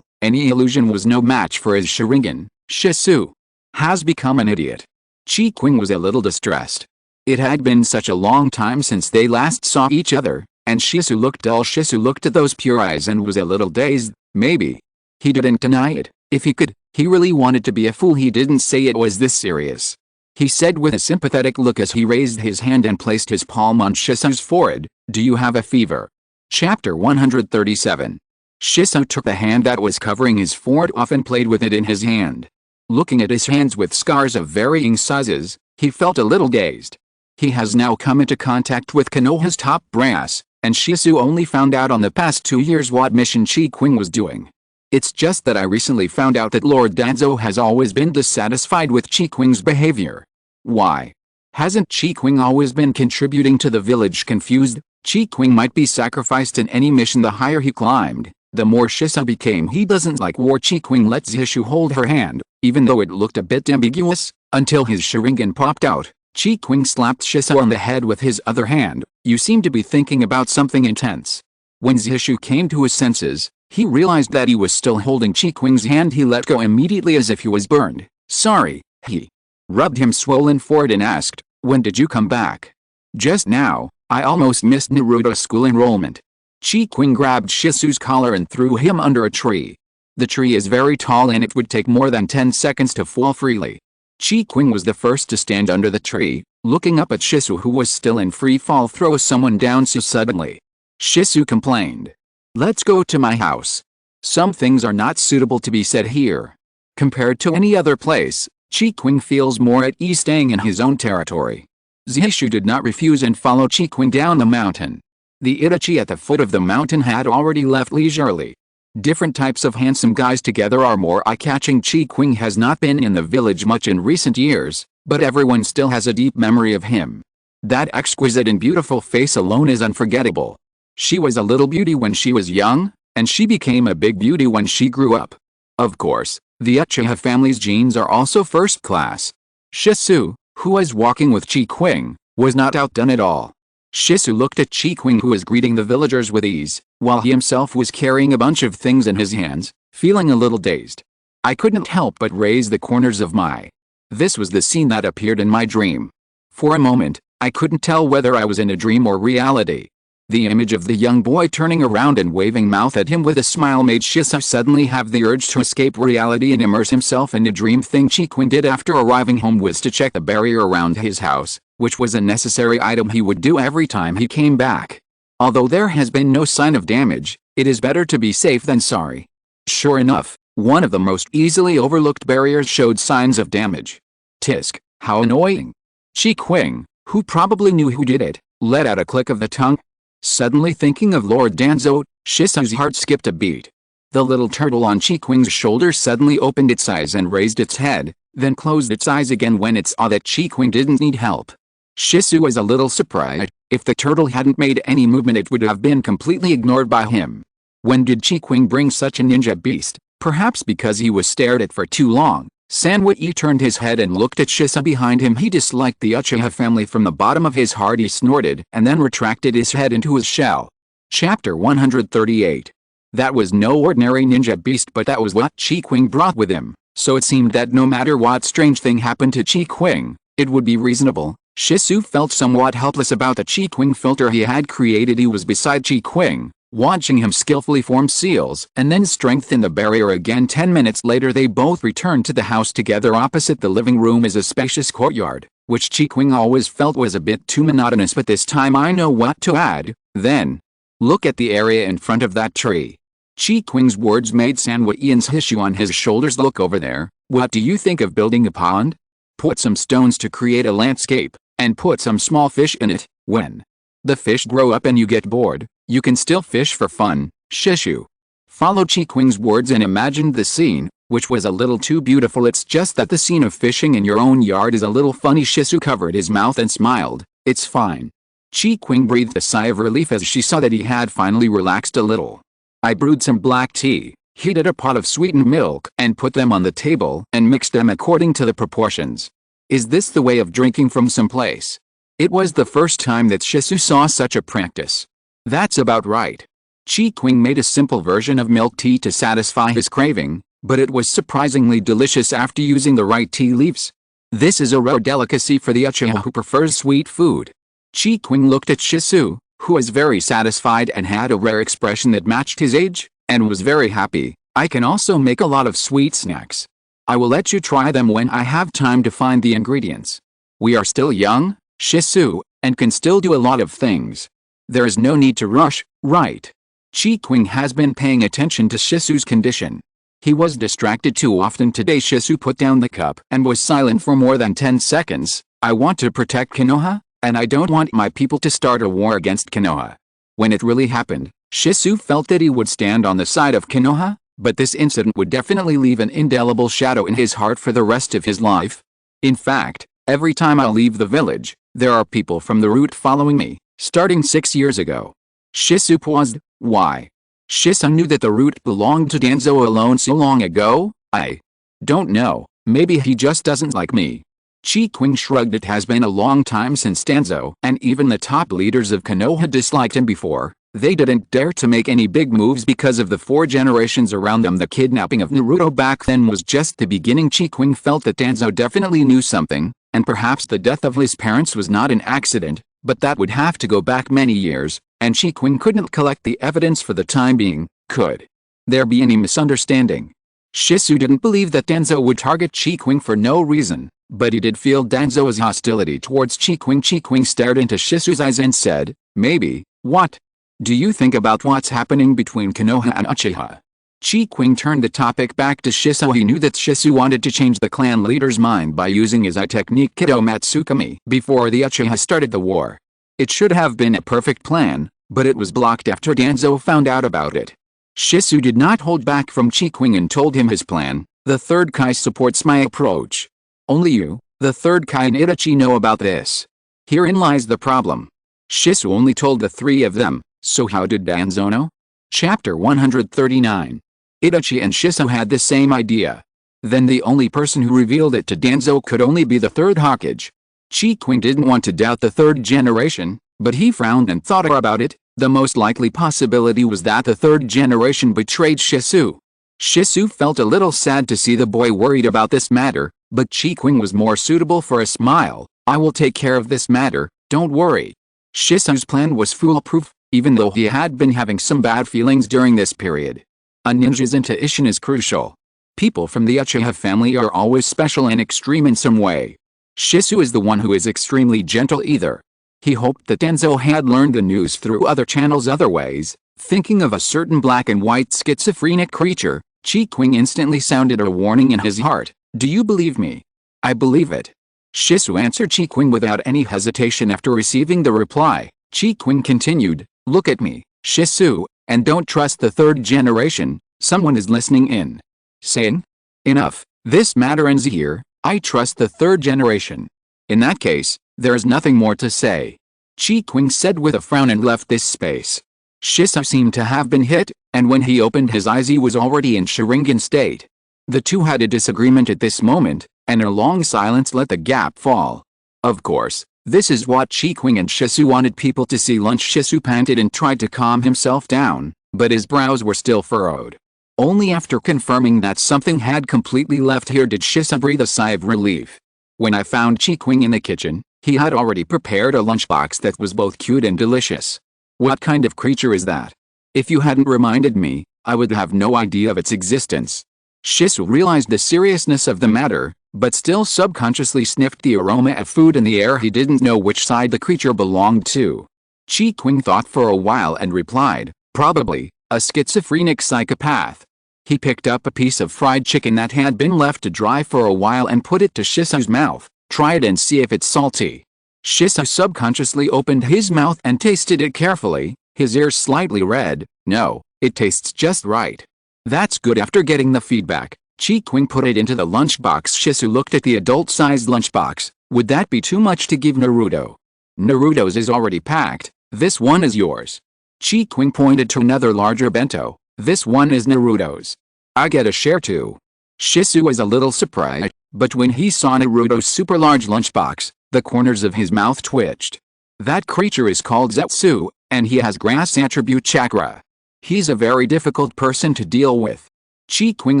Any illusion was no match for his Sharingan. Shisui has become an idiot. Qing was a little distressed. It had been such a long time since they last saw each other, and Shisui looked dull. Shisui looked at those pure eyes and was a little dazed. Maybe he didn't deny it. If he could, he really wanted to be a fool. He didn't say it was this serious. He said with a sympathetic look as he raised his hand and placed his palm on Shisui's forehead, "Do you have a fever?" Chapter 137. Shisui took the hand that was covering his forehead off and played with it in his hand. Looking at his hands with scars of varying sizes, he felt a little dazed. He has now come into contact with Konoha's top brass, and Shisui only found out on the past 2 years what mission Qing was doing. It's just that I recently found out that Lord Danzo has always been dissatisfied with Qing's behavior. Why? Hasn't Qing always been contributing to the village? Confused, Qing might be sacrificed in any mission. The higher he climbed, the more Shisui became. He doesn't like war. Qing let Shisui hold her hand, even though it looked a bit ambiguous, until his Sharingan popped out. Qing slapped Shisui on the head with his other hand. "You seem to be thinking about something intense." When Shisui came to his senses, he realized that he was still holding Qing's hand. He let go immediately as if he was burned. "Sorry." He rubbed him swollen forehead and asked, "When did you come back?" "Just now. I almost missed Naruto school enrollment." Qing grabbed Shisui's collar and threw him under a tree. The tree is very tall and it would take more than 10 seconds to fall freely. Qing was the first to stand under the tree, looking up at Shisui, who was still in free fall. "Throw someone down so suddenly," Shisui complained. "Let's go to my house. Some things are not suitable to be said here." Compared to any other place, Qing feels more at ease staying in his own territory. Shisui did not refuse and followed Qing down the mountain. The Itachi at the foot of the mountain had already left leisurely. Different types of handsome guys together are more eye-catching. Qing has not been in the village much in recent years, but everyone still has a deep memory of him. That exquisite and beautiful face alone is unforgettable. She was a little beauty when she was young, and she became a big beauty when she grew up. Of course, the Uchiha family's genes are also first class. Shisui, who was walking with Qing, was not outdone at all. Shisui looked at Qing, who was greeting the villagers with ease, while he himself was carrying a bunch of things in his hands, feeling a little dazed. I couldn't help but raise the corners of my. This was the scene that appeared in my dream. For a moment, I couldn't tell whether I was in a dream or reality. The image of the young boy turning around and waving mouth at him with a smile made Shisui suddenly have the urge to escape reality and immerse himself in a dream. Thing Qing did after arriving home was to check the barrier around his house, which was a necessary item he would do every time he came back. Although there has been no sign of damage, it is better to be safe than sorry. Sure enough, one of the most easily overlooked barriers showed signs of damage. Tisk, how annoying. Qing, who probably knew who did it, let out a click of the tongue. Suddenly thinking of Lord Danzo, Shisui's heart skipped a beat. The little turtle on Qing's shoulder suddenly opened its eyes and raised its head, then closed its eyes again when it saw that Qing didn't need help. Shisui was a little surprised. If the turtle hadn't made any movement, it would have been completely ignored by him. When did Qing bring such a ninja beast? Perhaps because he was stared at for too long. Sanwei turned his head and looked at Shisui behind him. He disliked the Uchiha family from the bottom of his heart. He snorted and then retracted his head into his shell. Chapter 138. That was no ordinary ninja beast, but that was what Qing brought with him, so it seemed that no matter what strange thing happened to Qing, it would be reasonable. Shisui felt somewhat helpless about the Qing filter he had created. He was beside Qing, watching him skillfully form seals and then strengthen the barrier again. 10 minutes later they both returned to the house together. Opposite the living room is a spacious courtyard, which Qing always felt was a bit too monotonous, but this time I know what to add. Then, look at the area in front of that tree. Qing's words made Sanwei and Shisui on his shoulders look over there. What do you think of building a pond? Put some stones to create a landscape, and put some small fish in it. When the fish grow up and you get bored, you can still fish for fun. Shisui followed Qing's words and imagined the scene, which was a little too beautiful. It's just that the scene of fishing in your own yard is a little funny. Shisui covered his mouth and smiled. It's fine. Qing breathed a sigh of relief as she saw that he had finally relaxed a little. I brewed some black tea, heated a pot of sweetened milk, and put them on the table and mixed them according to the proportions. Is this the way of drinking from some place? It was the first time that Shisui saw such a practice. That's about right. Qing made a simple version of milk tea to satisfy his craving, but it was surprisingly delicious after using the right tea leaves. This is a rare delicacy for the Uchiha who prefers sweet food. Qing looked at Shisui, who was very satisfied and had a rare expression that matched his age, and was very happy. I can also make a lot of sweet snacks. I will let you try them when I have time to find the ingredients. We are still young, Shisui, and can still do a lot of things. There is no need to rush, right? Qing has been paying attention to Shisui's condition. He was distracted too often today. Shisui put down the cup and was silent for more than 10 seconds. I want to protect Konoha, and I don't want my people to start a war against Konoha. When it really happened, Shisui felt that he would stand on the side of Konoha, but this incident would definitely leave an indelible shadow in his heart for the rest of his life. In fact, every time I leave the village, there are people from the route following me, starting 6 years ago. Shisui paused. Why? Shisui knew that the route belonged to Danzo alone so long ago. I don't know, maybe he just doesn't like me. Qing shrugged. It has been a long time since Danzo and even the top leaders of Konoha disliked him before. They didn't dare to make any big moves because of the 4 generations around them. The kidnapping of Naruto back then was just the beginning. Qing felt that Danzo definitely knew something, and perhaps the death of his parents was not an accident, but that would have to go back many years, and Qing couldn't collect the evidence for the time being. Could there be any misunderstanding? Shisui didn't believe that Danzo would target Qing for no reason, but he did feel Danzo's hostility towards Qing. Qing stared into Shisui's eyes and said, maybe. What do you think about what's happening between Konoha and Uchiha? Qing turned the topic back to Shisui. He knew that Shisui wanted to change the clan leader's mind by using his eye technique Kido Matsukami before the Uchiha started the war. It should have been a perfect plan, but it was blocked after Danzo found out about it. Shisui did not hold back from Qing and told him his plan. The third Kai supports my approach. Only you, the third Kai and Itachi know about this. Herein lies the problem. Shisui only told the 3 of them, so how did Danzo know? Chapter 139. Itachi and Shisui had the same idea. Then the only person who revealed it to Danzo could only be the third Hokage. Qing didn't want to doubt the 3rd generation, but he frowned and thought about it. The most likely possibility was that the 3rd generation betrayed Shisui. Shisui felt a little sad to see the boy worried about this matter, but Qing was more suitable for a smile. I will take care of this matter, don't worry. Shisui's plan was foolproof, even though he had been having some bad feelings during this period. A ninja's intuition is crucial. People from the Uchiha family are always special and extreme in some way. Shisui is the one who is extremely gentle either. He hoped that Danzo had learned the news through other channels other ways. Thinking of a certain black and white schizophrenic creature, Qing instantly sounded a warning in his heart. Do you believe me? I believe it. Shisui answered Qing without any hesitation after receiving the reply. Qing continued, look at me, Shisui, and don't trust the 3rd generation. Someone is listening in. Saying? Enough, this matter ends here. I trust the 3rd generation. In that case, there is nothing more to say. Qing said with a frown and left this space. Shisui seemed to have been hit, and when he opened his eyes he was already in Sharingan state. The two had a disagreement at this moment, and a long silence let the gap fall. Of course, this is what Qing and Shisui wanted people to see. Shisui panted and tried to calm himself down, but his brows were still furrowed. Only after confirming that something had completely left here did Shisui breathe a sigh of relief. When I found Qing in the kitchen, he had already prepared a lunchbox that was both cute and delicious. What kind of creature is that? If you hadn't reminded me, I would have no idea of its existence. Shisui realized the seriousness of the matter, but still subconsciously sniffed the aroma of food in the air. He didn't know which side the creature belonged to. Qing thought for a while and replied, probably a schizophrenic psychopath. He picked up a piece of fried chicken that had been left to dry for a while and put it to Shisui's mouth. Try it and see if it's salty. Shisui subconsciously opened his mouth and tasted it carefully, his ears slightly red. No, it tastes just right. That's good. After getting the feedback, Qing put it into the lunchbox. Shisui looked at the adult-sized lunchbox. Would that be too much to give Naruto? Naruto's is already packed. This one is yours. Qing pointed to another larger bento. This one is Naruto's. I get a share too. Shisui was a little surprised, but when he saw Naruto's super large lunchbox, the corners of his mouth twitched. That creature is called Zetsu, and he has grass attribute chakra. He's a very difficult person to deal with. Qing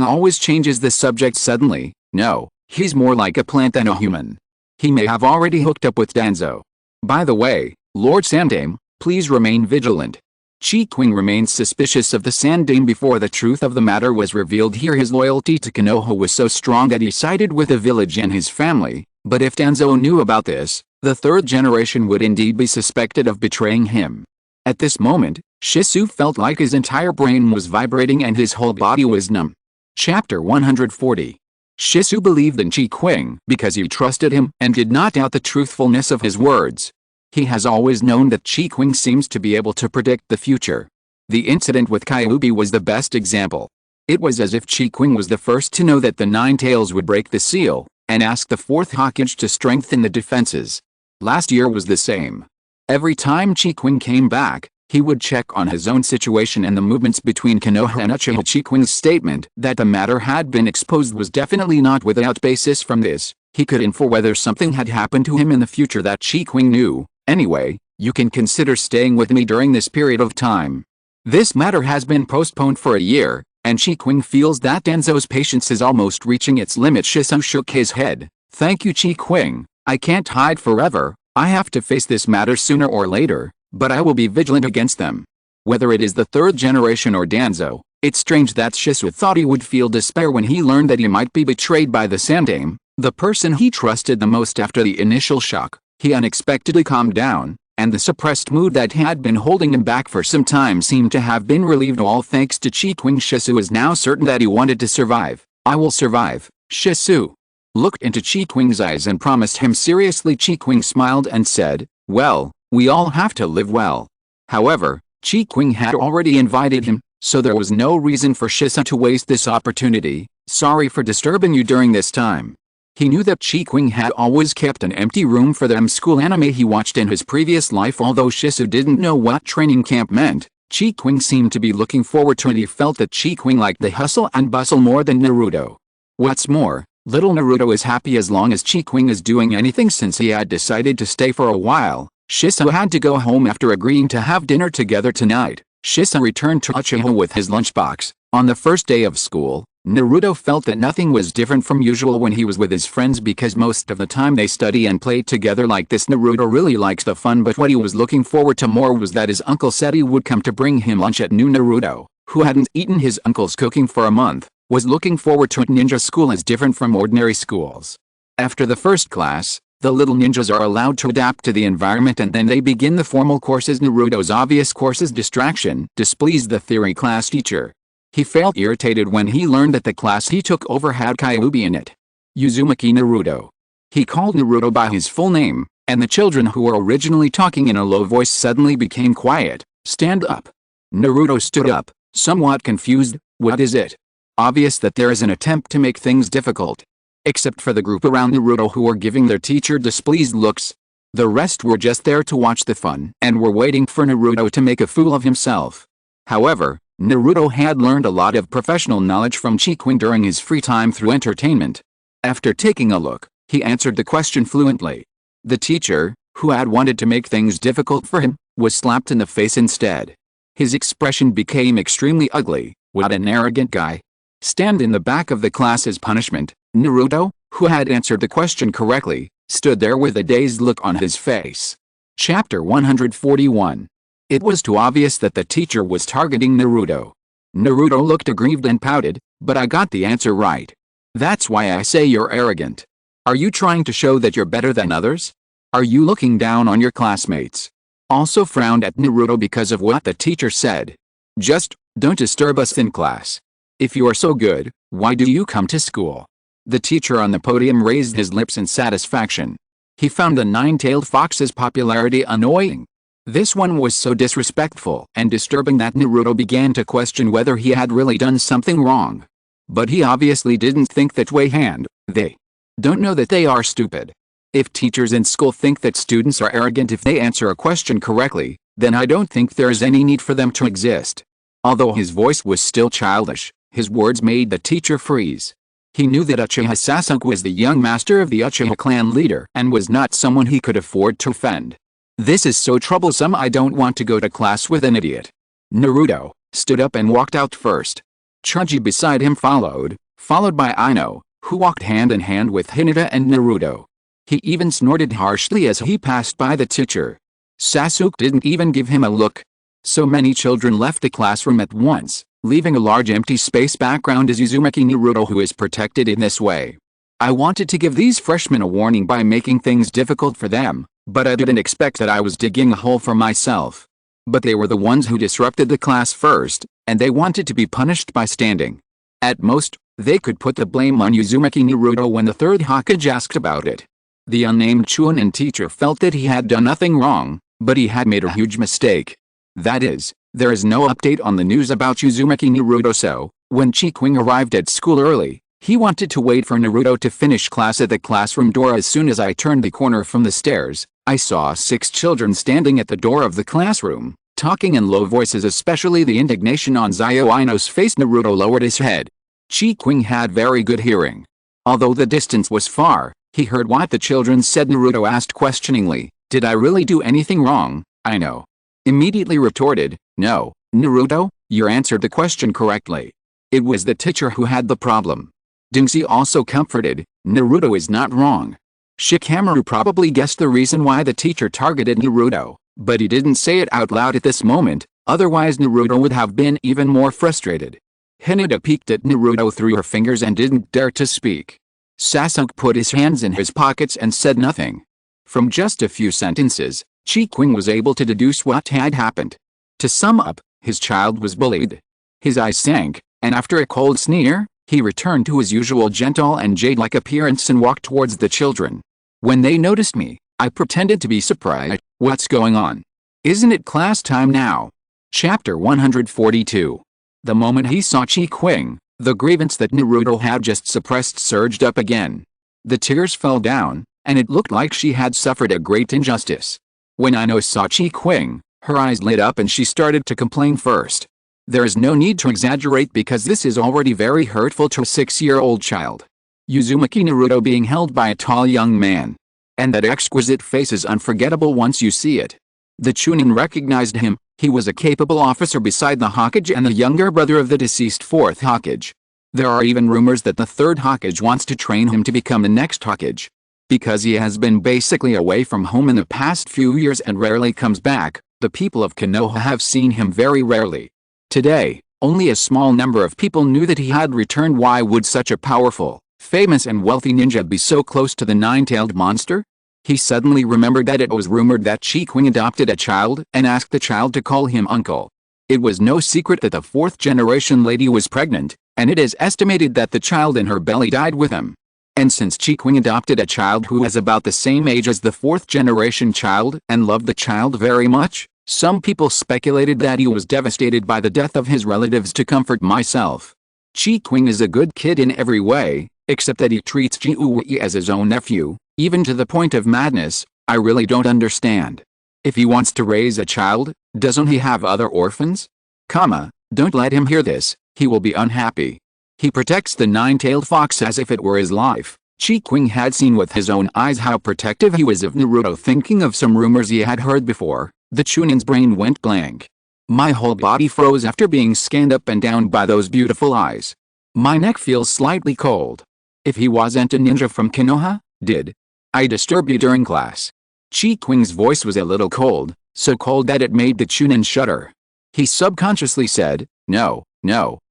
always changes the subject suddenly. No, he's more like a plant than a human. He may have already hooked up with Danzo. By the way, Lord Sandaime, please remain vigilant. Qing remained suspicious of the Sandaime before the truth of the matter was revealed here. His loyalty to Konoha was so strong that he sided with the village and his family, but if Danzo knew about this, the third generation would indeed be suspected of betraying him. At this moment, Shisui felt like his entire brain was vibrating and his whole body was numb. Chapter 140. Shisui believed in Qing because he trusted him and did not doubt the truthfulness of his words. He has always known that Qing seems to be able to predict the future. The incident with Kyuubi was the best example. It was as if Qing was the first to know that the Nine Tails would break the seal, and ask the fourth Hokage to strengthen the defenses. Last year was the same. Every time Qing came back, he would check on his own situation and the movements between Konoha and Uchiha. Qing's statement that the matter had been exposed was definitely not without basis. From this, he could infer whether something had happened to him in the future that Qing knew. Anyway, you can consider staying with me during this period of time. This matter has been postponed for a year, and Qing feels that Danzo's patience is almost reaching its limit. Shisui shook his head. Thank you, Qing. I can't hide forever. I have to face this matter sooner or later, but I will be vigilant against them. Whether it is the third generation or Danzo, it's strange that Shisui thought he would feel despair when he learned that he might be betrayed by the Sandaime, the person he trusted the most. After the initial shock, he unexpectedly calmed down, and the suppressed mood that had been holding him back for some time seemed to have been relieved, all thanks to Qing. Shisui is now certain that he wanted to survive. I will survive. Shisui looked into Qing's eyes and promised him seriously. Qing smiled and said, well, we all have to live well. However, Qing had already invited him, so there was no reason for Shisui to waste this opportunity. Sorry for disturbing you during this time. He knew that Qing had always kept an empty room for them school anime he watched in his previous life. Although Shisui didn't know what training camp meant, Qing seemed to be looking forward to it. He felt that Qing liked the hustle and bustle more than Naruto. What's more, little Naruto is happy as long as Qing is doing anything. Since he had decided to stay for a while, Shisui had to go home after agreeing to have dinner together tonight. Shisui returned to Uchiha with his lunchbox. On the first day of school, Naruto felt that nothing was different from usual when he was with his friends because most of the time they study and play together like this. Naruto really likes the fun, but what he was looking forward to more was that his uncle said he would come to bring him lunch at noon. Naruto, who hadn't eaten his uncle's cooking for a month, was looking forward to it. Ninja school is different from ordinary schools. After the first class, the little ninjas are allowed to adapt to the environment and then they begin the formal courses. Naruto's obvious course's distraction displeased the theory class teacher. He felt irritated when he learned that the class he took over had Kyuubi in it. Uzumaki Naruto. He called Naruto by his full name, and the children who were originally talking in a low voice suddenly became quiet. Stand up. Naruto stood up, somewhat confused. What is it? Obvious that there is an attempt to make things difficult. Except for the group around Naruto who were giving their teacher displeased looks. The rest were just there to watch the fun and were waiting for Naruto to make a fool of himself. However, Naruto had learned a lot of professional knowledge from Qing during his free time through entertainment. After taking a look, he answered the question fluently. The teacher, who had wanted to make things difficult for him, was slapped in the face instead. His expression became extremely ugly. What an arrogant guy. Stand in the back of the class as punishment. Naruto, who had answered the question correctly, stood there with a dazed look on his face. Chapter 141. It was too obvious that the teacher was targeting Naruto. Naruto looked aggrieved and pouted, but I got the answer right. That's why I say you're arrogant. Are you trying to show that you're better than others? Are you looking down on your classmates? Also frowned at Naruto because of what the teacher said. Just, don't disturb us in class. If you are so good, why do you come to school? The teacher on the podium raised his lips in satisfaction. He found the nine-tailed fox's popularity annoying. This one was so disrespectful and disturbing that Naruto began to question whether he had really done something wrong. But he obviously didn't think that way, and they don't know that they are stupid. If teachers in school think that students are arrogant if they answer a question correctly, then I don't think there is any need for them to exist. Although his voice was still childish, his words made the teacher freeze. He knew that Uchiha Sasuke was the young master of the Uchiha clan leader and was not someone he could afford to offend. This is so troublesome, I don't want to go to class with an idiot. Naruto stood up and walked out first. Choji beside him followed by Ino, who walked hand in hand with Hinata and Naruto. He even snorted harshly as he passed by the teacher. Sasuke didn't even give him a look. So many children left the classroom at once, leaving a large empty space. Background is Uzumaki Naruto, who is protected in this way. I wanted to give these freshmen a warning by making things difficult for them, but I didn't expect that I was digging a hole for myself. But they were the ones who disrupted the class first, and they wanted to be punished by standing. At most, they could put the blame on Uzumaki Naruto when the third Hokage asked about it. The unnamed Chunin teacher felt that he had done nothing wrong, but he had made a huge mistake. That is, there is no update on the news about Uzumaki Naruto, so, when Qing arrived at school early, he wanted to wait for Naruto to finish class at the classroom door. As soon as I turned the corner from the stairs, I saw 6 children standing at the door of the classroom, talking in low voices, especially the indignation on Zio Ino's face. Naruto lowered his head. Qing had very good hearing. Although the distance was far, he heard what the children said. Naruto asked questioningly, "Did I really do anything wrong, Ino?" Immediately retorted, "No, Naruto, you answered the question correctly. It was the teacher who had the problem." Dingxi also comforted, "Naruto is not wrong." Shikamaru probably guessed the reason why the teacher targeted Naruto, but he didn't say it out loud at this moment, otherwise Naruto would have been even more frustrated. Hinata peeked at Naruto through her fingers and didn't dare to speak. Sasuke put his hands in his pockets and said nothing. From just a few sentences, Qing was able to deduce what had happened. To sum up, his child was bullied. His eyes sank, and after a cold sneer, he returned to his usual gentle and jade-like appearance and walked towards the children. When they noticed me, I pretended to be surprised. "What's going on? Isn't it class time now?" Chapter 142. The moment he saw Qing, the grievance that Naruto had just suppressed surged up again. The tears fell down, and it looked like she had suffered a great injustice. When Ino saw Qing, her eyes lit up and she started to complain first. There is no need to exaggerate because this is already very hurtful to a 6-year-old child. Uzumaki Naruto being held by a tall young man. And that exquisite face is unforgettable once you see it. The Chunin recognized him. He was a capable officer beside the Hokage and the younger brother of the deceased 4th Hokage. There are even rumors that the 3rd Hokage wants to train him to become the next Hokage. Because he has been basically away from home in the past few years and rarely comes back, the people of Konoha have seen him very rarely. Today, only a small number of people knew that he had returned. Why would such a powerful, famous and wealthy ninja be so close to the nine-tailed monster? He suddenly remembered that it was rumored that Qing adopted a child and asked the child to call him uncle. It was no secret that the 4th-generation lady was pregnant, and it is estimated that the child in her belly died with him. And since Qing adopted a child who was about the same age as the 4th-generation child and loved the child very much, some people speculated that he was devastated by the death of his relatives. To comfort myself, Qing is a good kid in every way, except that he treats Jiuwei as his own nephew, even to the point of madness. I really don't understand. If he wants to raise a child, doesn't he have other orphans? Don't let him hear this, he will be unhappy. He protects the nine-tailed fox as if it were his life. Qing had seen with his own eyes how protective he was of Naruto. Thinking of some rumors he had heard before, the Chunin's brain went blank. My whole body froze after being scanned up and down by those beautiful eyes. My neck feels slightly cold. If he wasn't a ninja from Konoha, did I disturb you during class? Qing's voice was a little cold, so cold that it made the Chunin shudder. He subconsciously said, No,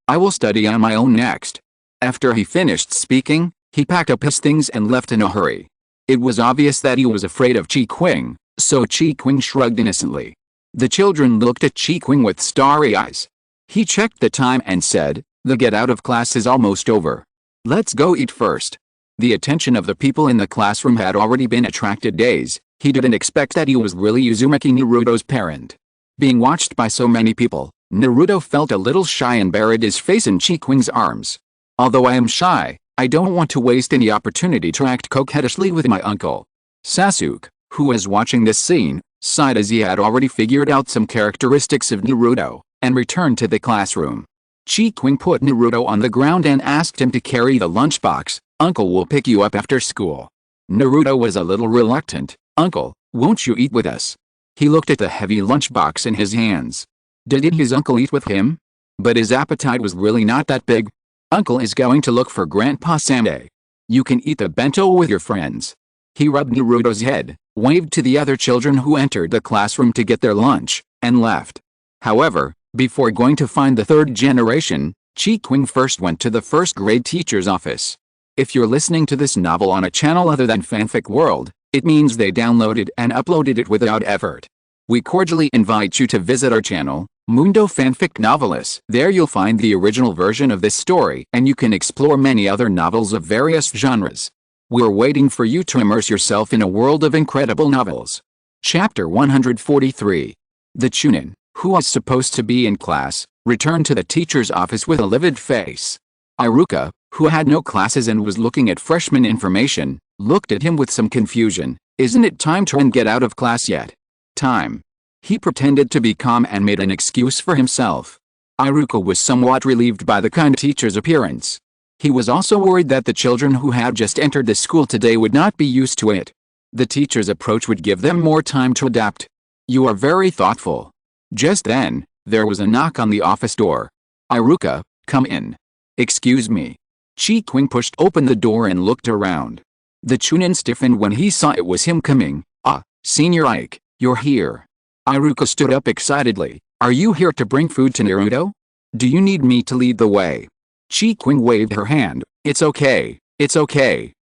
I will study on my own next. After he finished speaking, he packed up his things and left in a hurry. It was obvious that he was afraid of Qing, so Qing shrugged innocently. The children looked at Qing with starry eyes. He checked the time and said, The get out of class is almost over. Let's go eat first. The attention of the people in the classroom had already been attracted days. He didn't expect that he was really Uzumaki Naruto's parent. Being watched by so many people, Naruto felt a little shy and buried his face in Chikwing's arms. Although I am shy, I don't want to waste any opportunity to act coquettishly with my uncle. Sasuke, who was watching this scene, sighed as he had already figured out some characteristics of Naruto, and returned to the classroom. Chikwing put Naruto on the ground and asked him to carry the lunchbox. Uncle will pick you up after school. Naruto was a little reluctant. Uncle, won't you eat with us? He looked at the heavy lunchbox in his hands. Did his uncle eat with him? But his appetite was really not that big. Uncle is going to look for Grandpa Sande. You can eat the bento with your friends. He rubbed Naruto's head, waved to the other children who entered the classroom to get their lunch, and left. However, before going to find the third generation, Chikwing first went to the first grade teacher's office. If you're listening to this novel on a channel other than Fanfic World, it means they downloaded and uploaded it without effort. We cordially invite you to visit our channel, Mundo Fanfic Novelist. There you'll find the original version of this story and you can explore many other novels of various genres. We're waiting for you to immerse yourself in a world of incredible novels. Chapter 143. The Chunin, who was supposed to be in class, returned to the teacher's office with a livid face. Iruka, who had no classes and was looking at freshman information, looked at him with some confusion. Isn't it time to get out of class yet? Time. He pretended to be calm and made an excuse for himself. Iruka was somewhat relieved by the kind teacher's appearance. He was also worried that the children who had just entered the school today would not be used to it. The teacher's approach would give them more time to adapt. You are very thoughtful. Just then, there was a knock on the office door. Iruka, come in. Excuse me. Chikwing pushed open the door and looked around. The Chunin stiffened when he saw it was him coming. Ah, Senior Ike, you're here. Iruka stood up excitedly. Are you here to bring food to Naruto? Do you need me to lead the way? Chikwing waved her hand. It's okay,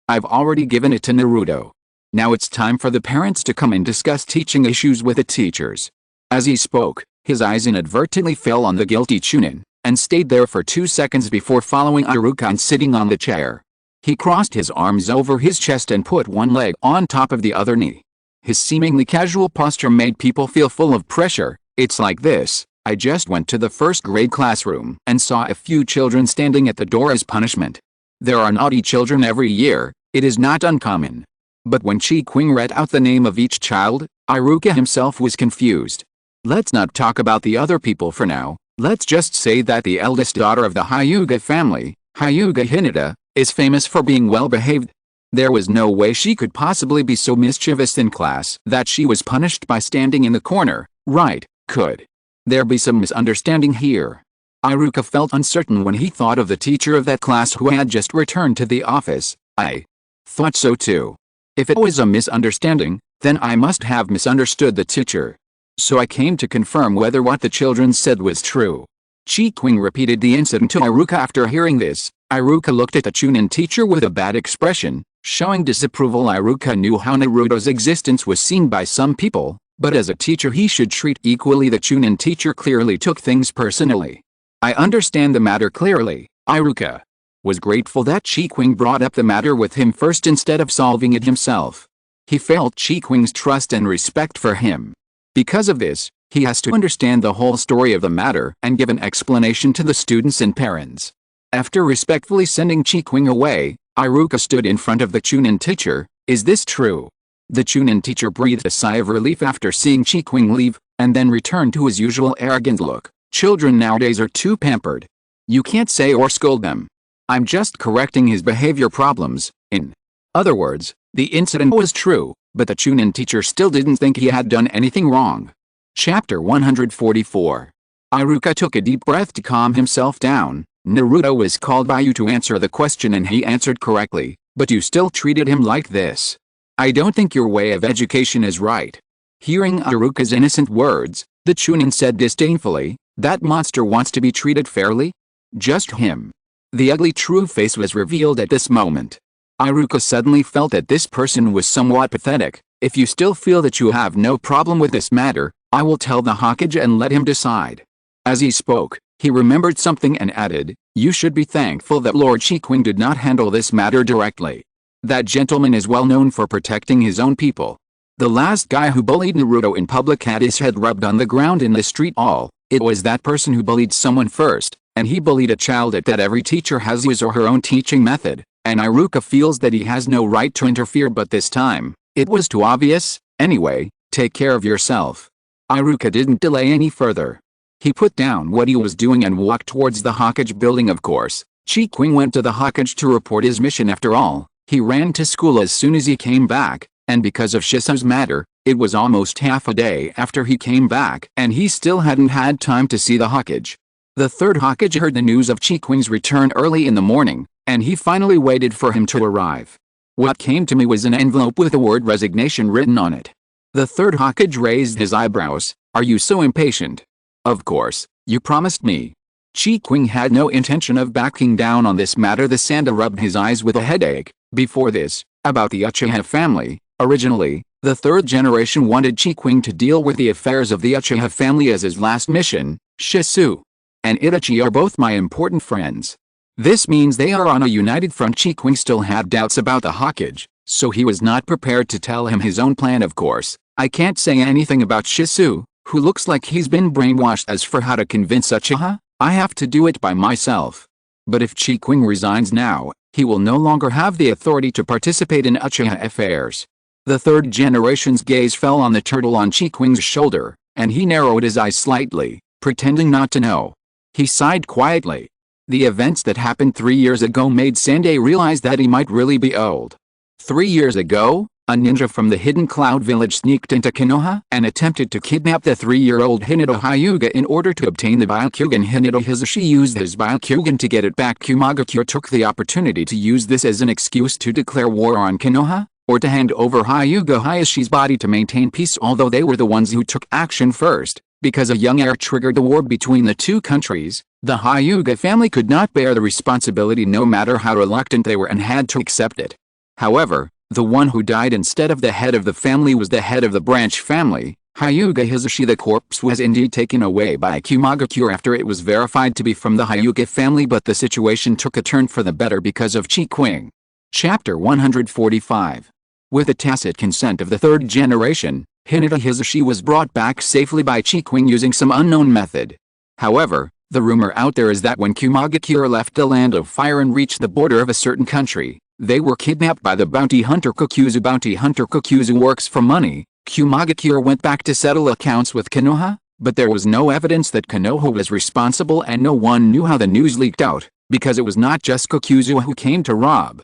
I've already given it to Naruto. Now it's time for the parents to come and discuss teaching issues with the teachers. As he spoke, his eyes inadvertently fell on the guilty Chunin, and stayed there for 2 seconds before following Iruka and sitting on the chair. He crossed his arms over his chest and put one leg on top of the other knee. His seemingly casual posture made people feel full of pressure. It's like this. I just went to the first grade classroom and saw a few children standing at the door as punishment. There are naughty children every year, it is not uncommon. But when Chikwing read out the name of each child, Iruka himself was confused. Let's not talk about the other people for now, let's just say that the eldest daughter of the Hyuga family, Hyuga Hinata, is famous for being well-behaved. There was no way she could possibly be so mischievous in class that she was punished by standing in the corner, right? Could there be some misunderstanding here? Iruka felt uncertain when he thought of the teacher of that class who had just returned to the office. I thought so too. If it was a misunderstanding, then I must have misunderstood the teacher. So I came to confirm whether what the children said was true. Chikwing repeated the incident to Iruka. After hearing this, Iruka looked at the Chunin teacher with a bad expression, showing disapproval. Iruka knew how Naruto's existence was seen by some people, but as a teacher he should treat equally. The Chunin teacher clearly took things personally. I understand the matter clearly, Iruka was grateful that Chikwing brought up the matter with him first instead of solving it himself. He felt Chikwing's trust and respect for him. Because of this, he has to understand the whole story of the matter and give an explanation to the students and parents. After respectfully sending Chikwing away, Iruka stood in front of the Chunin teacher. Is this true? The Chunin teacher breathed a sigh of relief after seeing Chikwing leave, and then returned to his usual arrogant look. Children nowadays are too pampered. You can't say or scold them. I'm just correcting his behavior problems. In other words, the incident was true, but the Chunin teacher still didn't think he had done anything wrong. Chapter 144. Iruka took a deep breath to calm himself down. Naruto was called by you to answer the question and he answered correctly, but you still treated him like this. I don't think your way of education is right. Hearing Iruka's innocent words, the Chunin said disdainfully, that monster wants to be treated fairly? Just him. The ugly true face was revealed at this moment. Iruka suddenly felt that this person was somewhat pathetic. If you still feel that you have no problem with this matter, I will tell the Hokage and let him decide. As he spoke, He remembered something and added, "You should be thankful that Lord Qing did not handle this matter directly. That gentleman is well known for protecting his own people. The last guy who bullied Naruto in public had his head rubbed on the ground in the street all. It was that person who bullied someone first, and he bullied a child at that. Every teacher has his or her own teaching method, and Iruka feels that he has no right to interfere, but this time, it was too obvious. Anyway, take care of yourself." Iruka didn't delay any further. He put down what he was doing and walked towards the Hokage building. Of course, Qing went to the Hokage to report his mission. After all, he ran to school as soon as he came back, and because of Shisui's matter, it was almost half a day after he came back and he still hadn't had time to see the Hokage. The third Hokage heard the news of Qing's return early in the morning, and he finally waited for him to arrive. What came to me was an envelope with the word resignation written on it. The third Hokage raised his eyebrows. "Are you so impatient? Of course, you promised me." Qing had no intention of backing down on this matter. The Sanda rubbed his eyes with a headache. Before this, about the Uchiha family, originally, the third generation wanted Qing to deal with the affairs of the Uchiha family as his last mission. Shisui and Itachi are both my important friends. This means they are on a united front. Qing still had doubts about the Hokage, so he was not prepared to tell him his own plan. Of course, I can't say anything about Shisui, who looks like he's been brainwashed. As for how to convince Uchiha, I have to do it by myself. But if Qing resigns now, he will no longer have the authority to participate in Uchiha affairs. The third generation's gaze fell on the turtle on Qing's shoulder, and he narrowed his eyes slightly, pretending not to know. He sighed quietly. The events that happened 3 years ago made Sanda realize that he might really be old. 3 years ago, a ninja from the hidden cloud village sneaked into Konoha and attempted to kidnap the 3-year-old Hinata Hyuga in order to obtain the Byakugan. Hinata Hisashi used his Byakugan to get it back. Kumagakure took the opportunity to use this as an excuse to declare war on Konoha, or to hand over Hyuga Hayashi's body to maintain peace, although they were the ones who took action first. Because a young heir triggered the war between the two countries, the Hyuga family could not bear the responsibility no matter how reluctant they were and had to accept it. However, the one who died instead of the head of the family was the head of the branch family, Hyuga Hisashi. The corpse was indeed taken away by Kumagakure after it was verified to be from the Hyuga family, but the situation took a turn for the better because of Qing. Chapter 145. With the tacit consent of the third generation, Hinata Hisashi was brought back safely by Qing using some unknown method. However, the rumor out there is that when Kumagakure left the land of fire and reached the border of a certain country, they were kidnapped by the bounty hunter Kokuzu. Bounty hunter Kokuzu works for money. Kumagakure went back to settle accounts with Konoha, but there was no evidence that Konoha was responsible, and no one knew how the news leaked out, because it was not just Kokuzu who came to rob.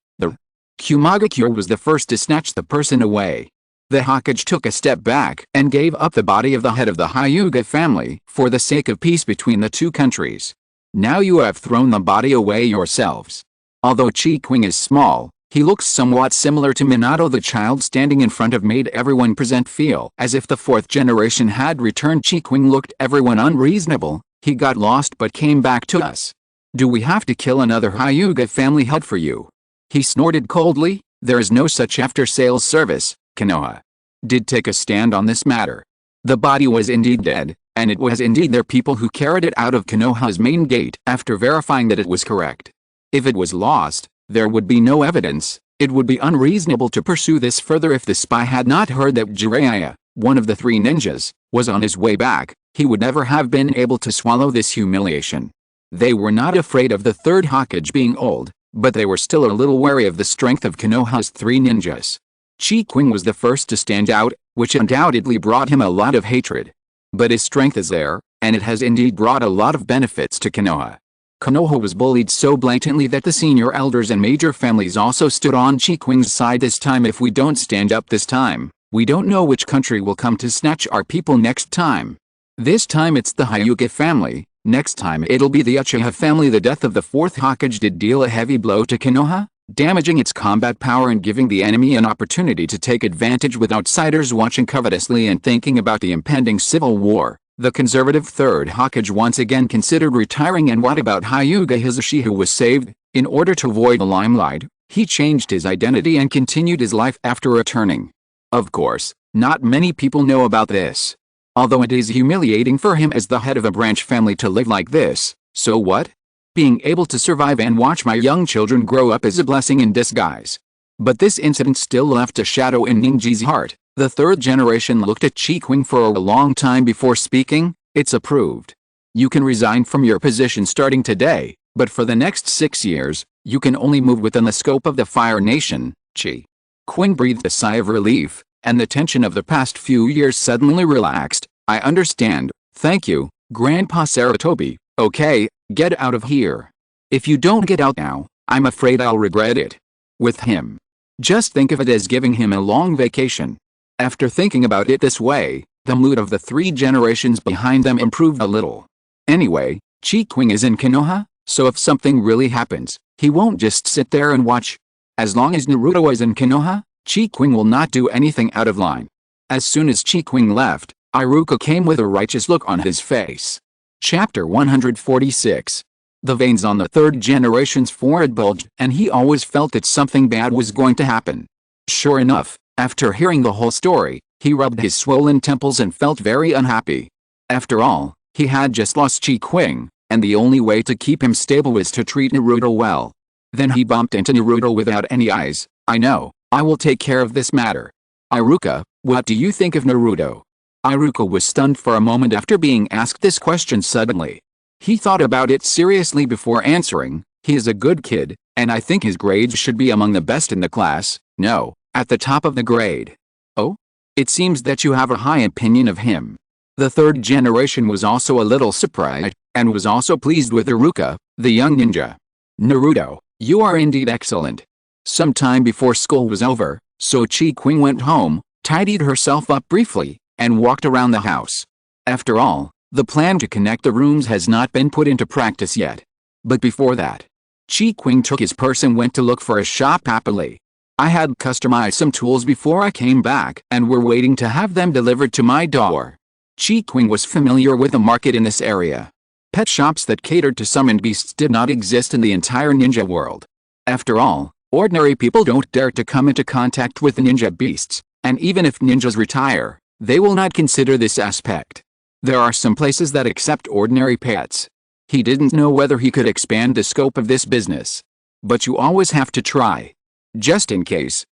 Kumagakure was the first to snatch the person away. The Hokage took a step back and gave up the body of the head of the Hyuga family for the sake of peace between the two countries. Now you have thrown the body away yourselves. Although Qing is small, he looks somewhat similar to Minato. The child standing in front of made everyone present feel as if the fourth generation had returned. Qing looked everyone unreasonable. "He got lost but came back to us. Do we have to kill another Hyuga family head for you?" He snorted coldly. "There is no such after-sales service." Konoha did take a stand on this matter. The body was indeed dead, and it was indeed their people who carried it out of Konoha's main gate after verifying that it was correct. If it was lost, there would be no evidence. It would be unreasonable to pursue this further. If the spy had not heard that Jiraiya, one of the 3 ninjas, was on his way back, he would never have been able to swallow this humiliation. They were not afraid of the third Hokage being old, but they were still a little wary of the strength of Konoha's 3 ninjas. Qing was the first to stand out, which undoubtedly brought him a lot of hatred. But his strength is there, and it has indeed brought a lot of benefits to Konoha. Konoha was bullied so blatantly that the senior elders and major families also stood on Qing's side this time. If we don't stand up this time, we don't know which country will come to snatch our people next time. This time it's the Hyuga family, next time it'll be the Uchiha family. The death of the 4th Hokage did deal a heavy blow to Konoha, damaging its combat power and giving the enemy an opportunity to take advantage, with outsiders watching covetously and thinking about the impending civil war. The conservative 3rd Hokage once again considered retiring. And what about Hyuga Hisashi, who was saved? In order to avoid the limelight, he changed his identity and continued his life after returning. Of course, not many people know about this. Although it is humiliating for him as the head of a branch family to live like this, So what? Being able to survive and watch my young children grow up is a blessing in disguise. But this incident still left a shadow in Ningji's heart. The third generation looked at Qing for a long time before speaking. It's approved. You can resign from your position starting today, but for the next 6 years, you can only move within the scope of the Fire Nation. Qing breathed a sigh of relief, and the tension of the past few years suddenly relaxed. I understand, thank you, Grandpa Saratobi. Okay, get out of here. If you don't get out now, I'm afraid I'll regret it. With him. Just think of it as giving him a long vacation. After thinking about it this way, the mood of the 3 generations behind them improved a little. Anyway, Qing is in Konoha, so if something really happens, he won't just sit there and watch. As long as Naruto is in Konoha, Qing will not do anything out of line. As soon as Qing left, Iruka came with a righteous look on his face. Chapter 146. The veins on the third generation's forehead bulged, and he always felt that something bad was going to happen. Sure enough, after hearing the whole story, he rubbed his swollen temples and felt very unhappy. After all, he had just lost Qing, and the only way to keep him stable was to treat Naruto well. Then he bumped into Naruto without any eyes. I know, I will take care of this matter. Iruka, what do you think of Naruto? Iruka was stunned for a moment after being asked this question suddenly. He thought about it seriously before answering. He is a good kid, and I think his grades should be among the best in the class. No, at the top of the grade. Oh? It seems that you have a high opinion of him. The third generation was also a little surprised, and was also pleased with Iruka, the young ninja. Naruto, you are indeed excellent. Some time before school was over, so Qing went home, tidied herself up briefly, and walked around the house. After all, the plan to connect the rooms has not been put into practice yet. But before that, Qing took his purse and went to look for a shop happily. I had customized some tools before I came back and were waiting to have them delivered to my door. Qing was familiar with the market in this area. Pet shops that catered to summoned beasts did not exist in the entire ninja world. After all, ordinary people don't dare to come into contact with ninja beasts, and even if ninjas retire, they will not consider this aspect. There are some places that accept ordinary pets. He didn't know whether he could expand the scope of this business. But you always have to try. Just in case,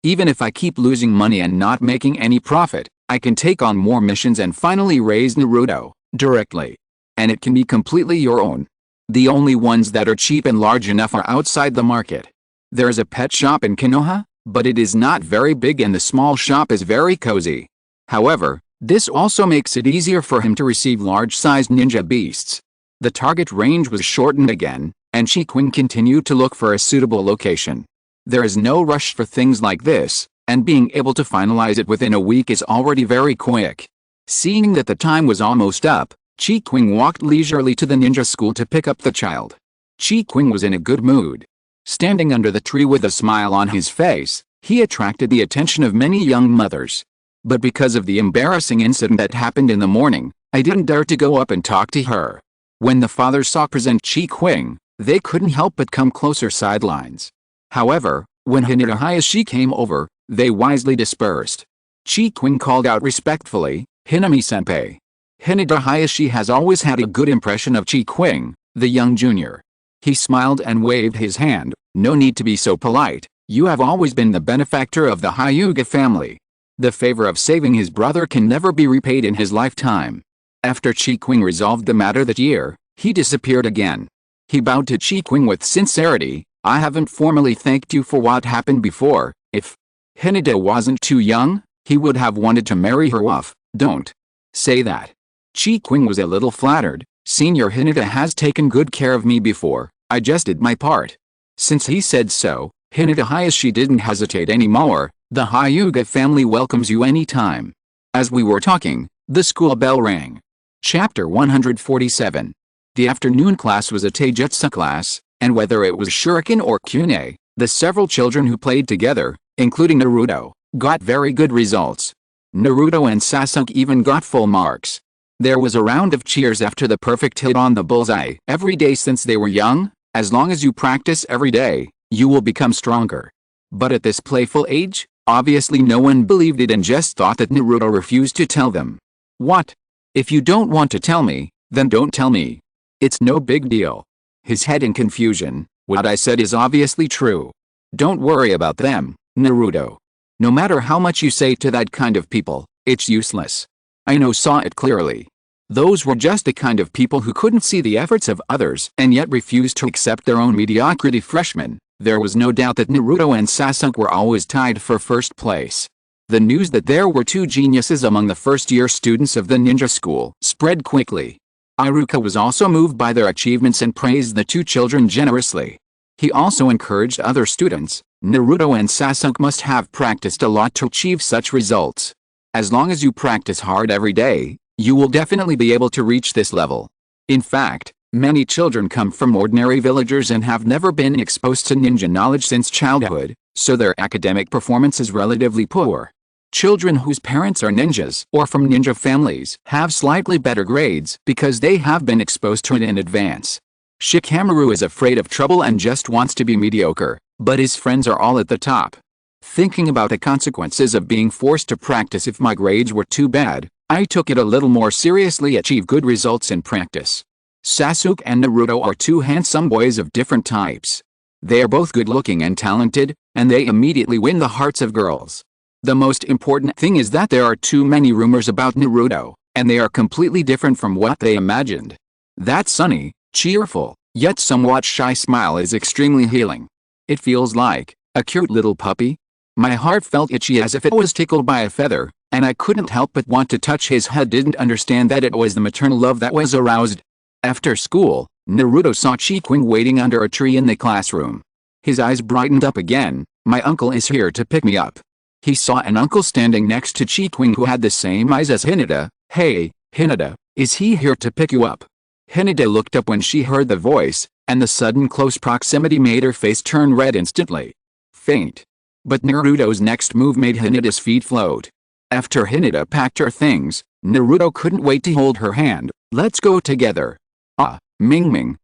even if I keep losing money and not making any profit, I can take on more missions and finally raise Naruto, directly. And it can be completely your own. The only ones that are cheap and large enough are outside the market. There's a pet shop in Konoha, but it is not very big and the small shop is very cozy. However, this also makes it easier for him to receive large-sized ninja beasts. The target range was shortened again, and Qing continued to look for a suitable location. There is no rush for things like this, and being able to finalize it within a week is already very quick. Seeing that the time was almost up, Qing walked leisurely to the ninja school to pick up the child. Qing was in a good mood. Standing under the tree with a smile on his face, he attracted the attention of many young mothers. But because of the embarrassing incident that happened in the morning, I didn't dare to go up and talk to her. When the fathers saw present Qing, they couldn't help but come closer sidelines. However, when Hinata Hayashi came over, they wisely dispersed. Qing called out respectfully, "Hinami-senpai." Hinata Hayashi has always had a good impression of Qing, the young junior. He smiled and waved his hand. "No need to be so polite, you have always been the benefactor of the Hyuga family. The favor of saving his brother can never be repaid in his lifetime." After Qing resolved the matter that year, he disappeared again. He bowed to Qing with sincerity. "I haven't formally thanked you for what happened before. If Hinata wasn't too young, he would have wanted to marry her off. Don't say that." Qing was a little flattered. "Senior Hinata has taken good care of me before, I just did my part." Since he said so, Hinata Hayashi didn't hesitate anymore. "The Hyuga family welcomes you anytime." As we were talking, the school bell rang. Chapter 147. The afternoon class was a taijutsu class, and whether it was shuriken or kyune, the several children who played together, including Naruto, got very good results. Naruto and Sasuke even got full marks. There was a round of cheers after the perfect hit on the bullseye. Every day since they were young, as long as you practice every day, you will become stronger. But at this playful age, obviously no one believed it and just thought that Naruto refused to tell them. "What? If you don't want to tell me, then don't tell me." It's no big deal. His head in confusion. What I said is obviously true. Don't worry about them, Naruto. No matter how much you say to that kind of people, it's useless. I saw it clearly. Those were just the kind of people who couldn't see the efforts of others and yet refused to accept their own mediocrity. Freshmen, there was no doubt that Naruto and Sasuke were always tied for first place. The news that there were two geniuses among the first-year students of the ninja school spread quickly. Iruka was also moved by their achievements and praised the two children generously. He also encouraged other students. Naruto and Sasuke must have practiced a lot to achieve such results. As long as you practice hard every day, you will definitely be able to reach this level. In fact, many children come from ordinary villagers and have never been exposed to ninja knowledge since childhood, so their academic performance is relatively poor. Children whose parents are ninjas or from ninja families have slightly better grades because they have been exposed to it in advance. Shikamaru is afraid of trouble and just wants to be mediocre, but his friends are all at the top. Thinking about the consequences of being forced to practice if my grades were too bad, I took it a little more seriously. Achieve good results in practice. Sasuke and Naruto are two handsome boys of different types. They are both good-looking and talented, and they immediately win the hearts of girls. The most important thing is that there are too many rumors about Naruto, and they are completely different from what they imagined. That sunny, cheerful, yet somewhat shy smile is extremely healing. It feels like a cute little puppy. My heart felt itchy as if it was tickled by a feather, and I couldn't help but want to touch his head. Didn't understand that it was the maternal love that was aroused. After school, Naruto saw Qing waiting under a tree in the classroom. His eyes brightened up again. My uncle is here to pick me up. He saw an uncle standing next to Qing who had the same eyes as Hinata. Hey, Hinata, is he here to pick you up? Hinata looked up when she heard the voice, and the sudden close proximity made her face turn red instantly. Faint. But Naruto's next move made Hinata's feet float. After Hinata packed her things, Naruto couldn't wait to hold her hand. Let's go together. Ah, Ming.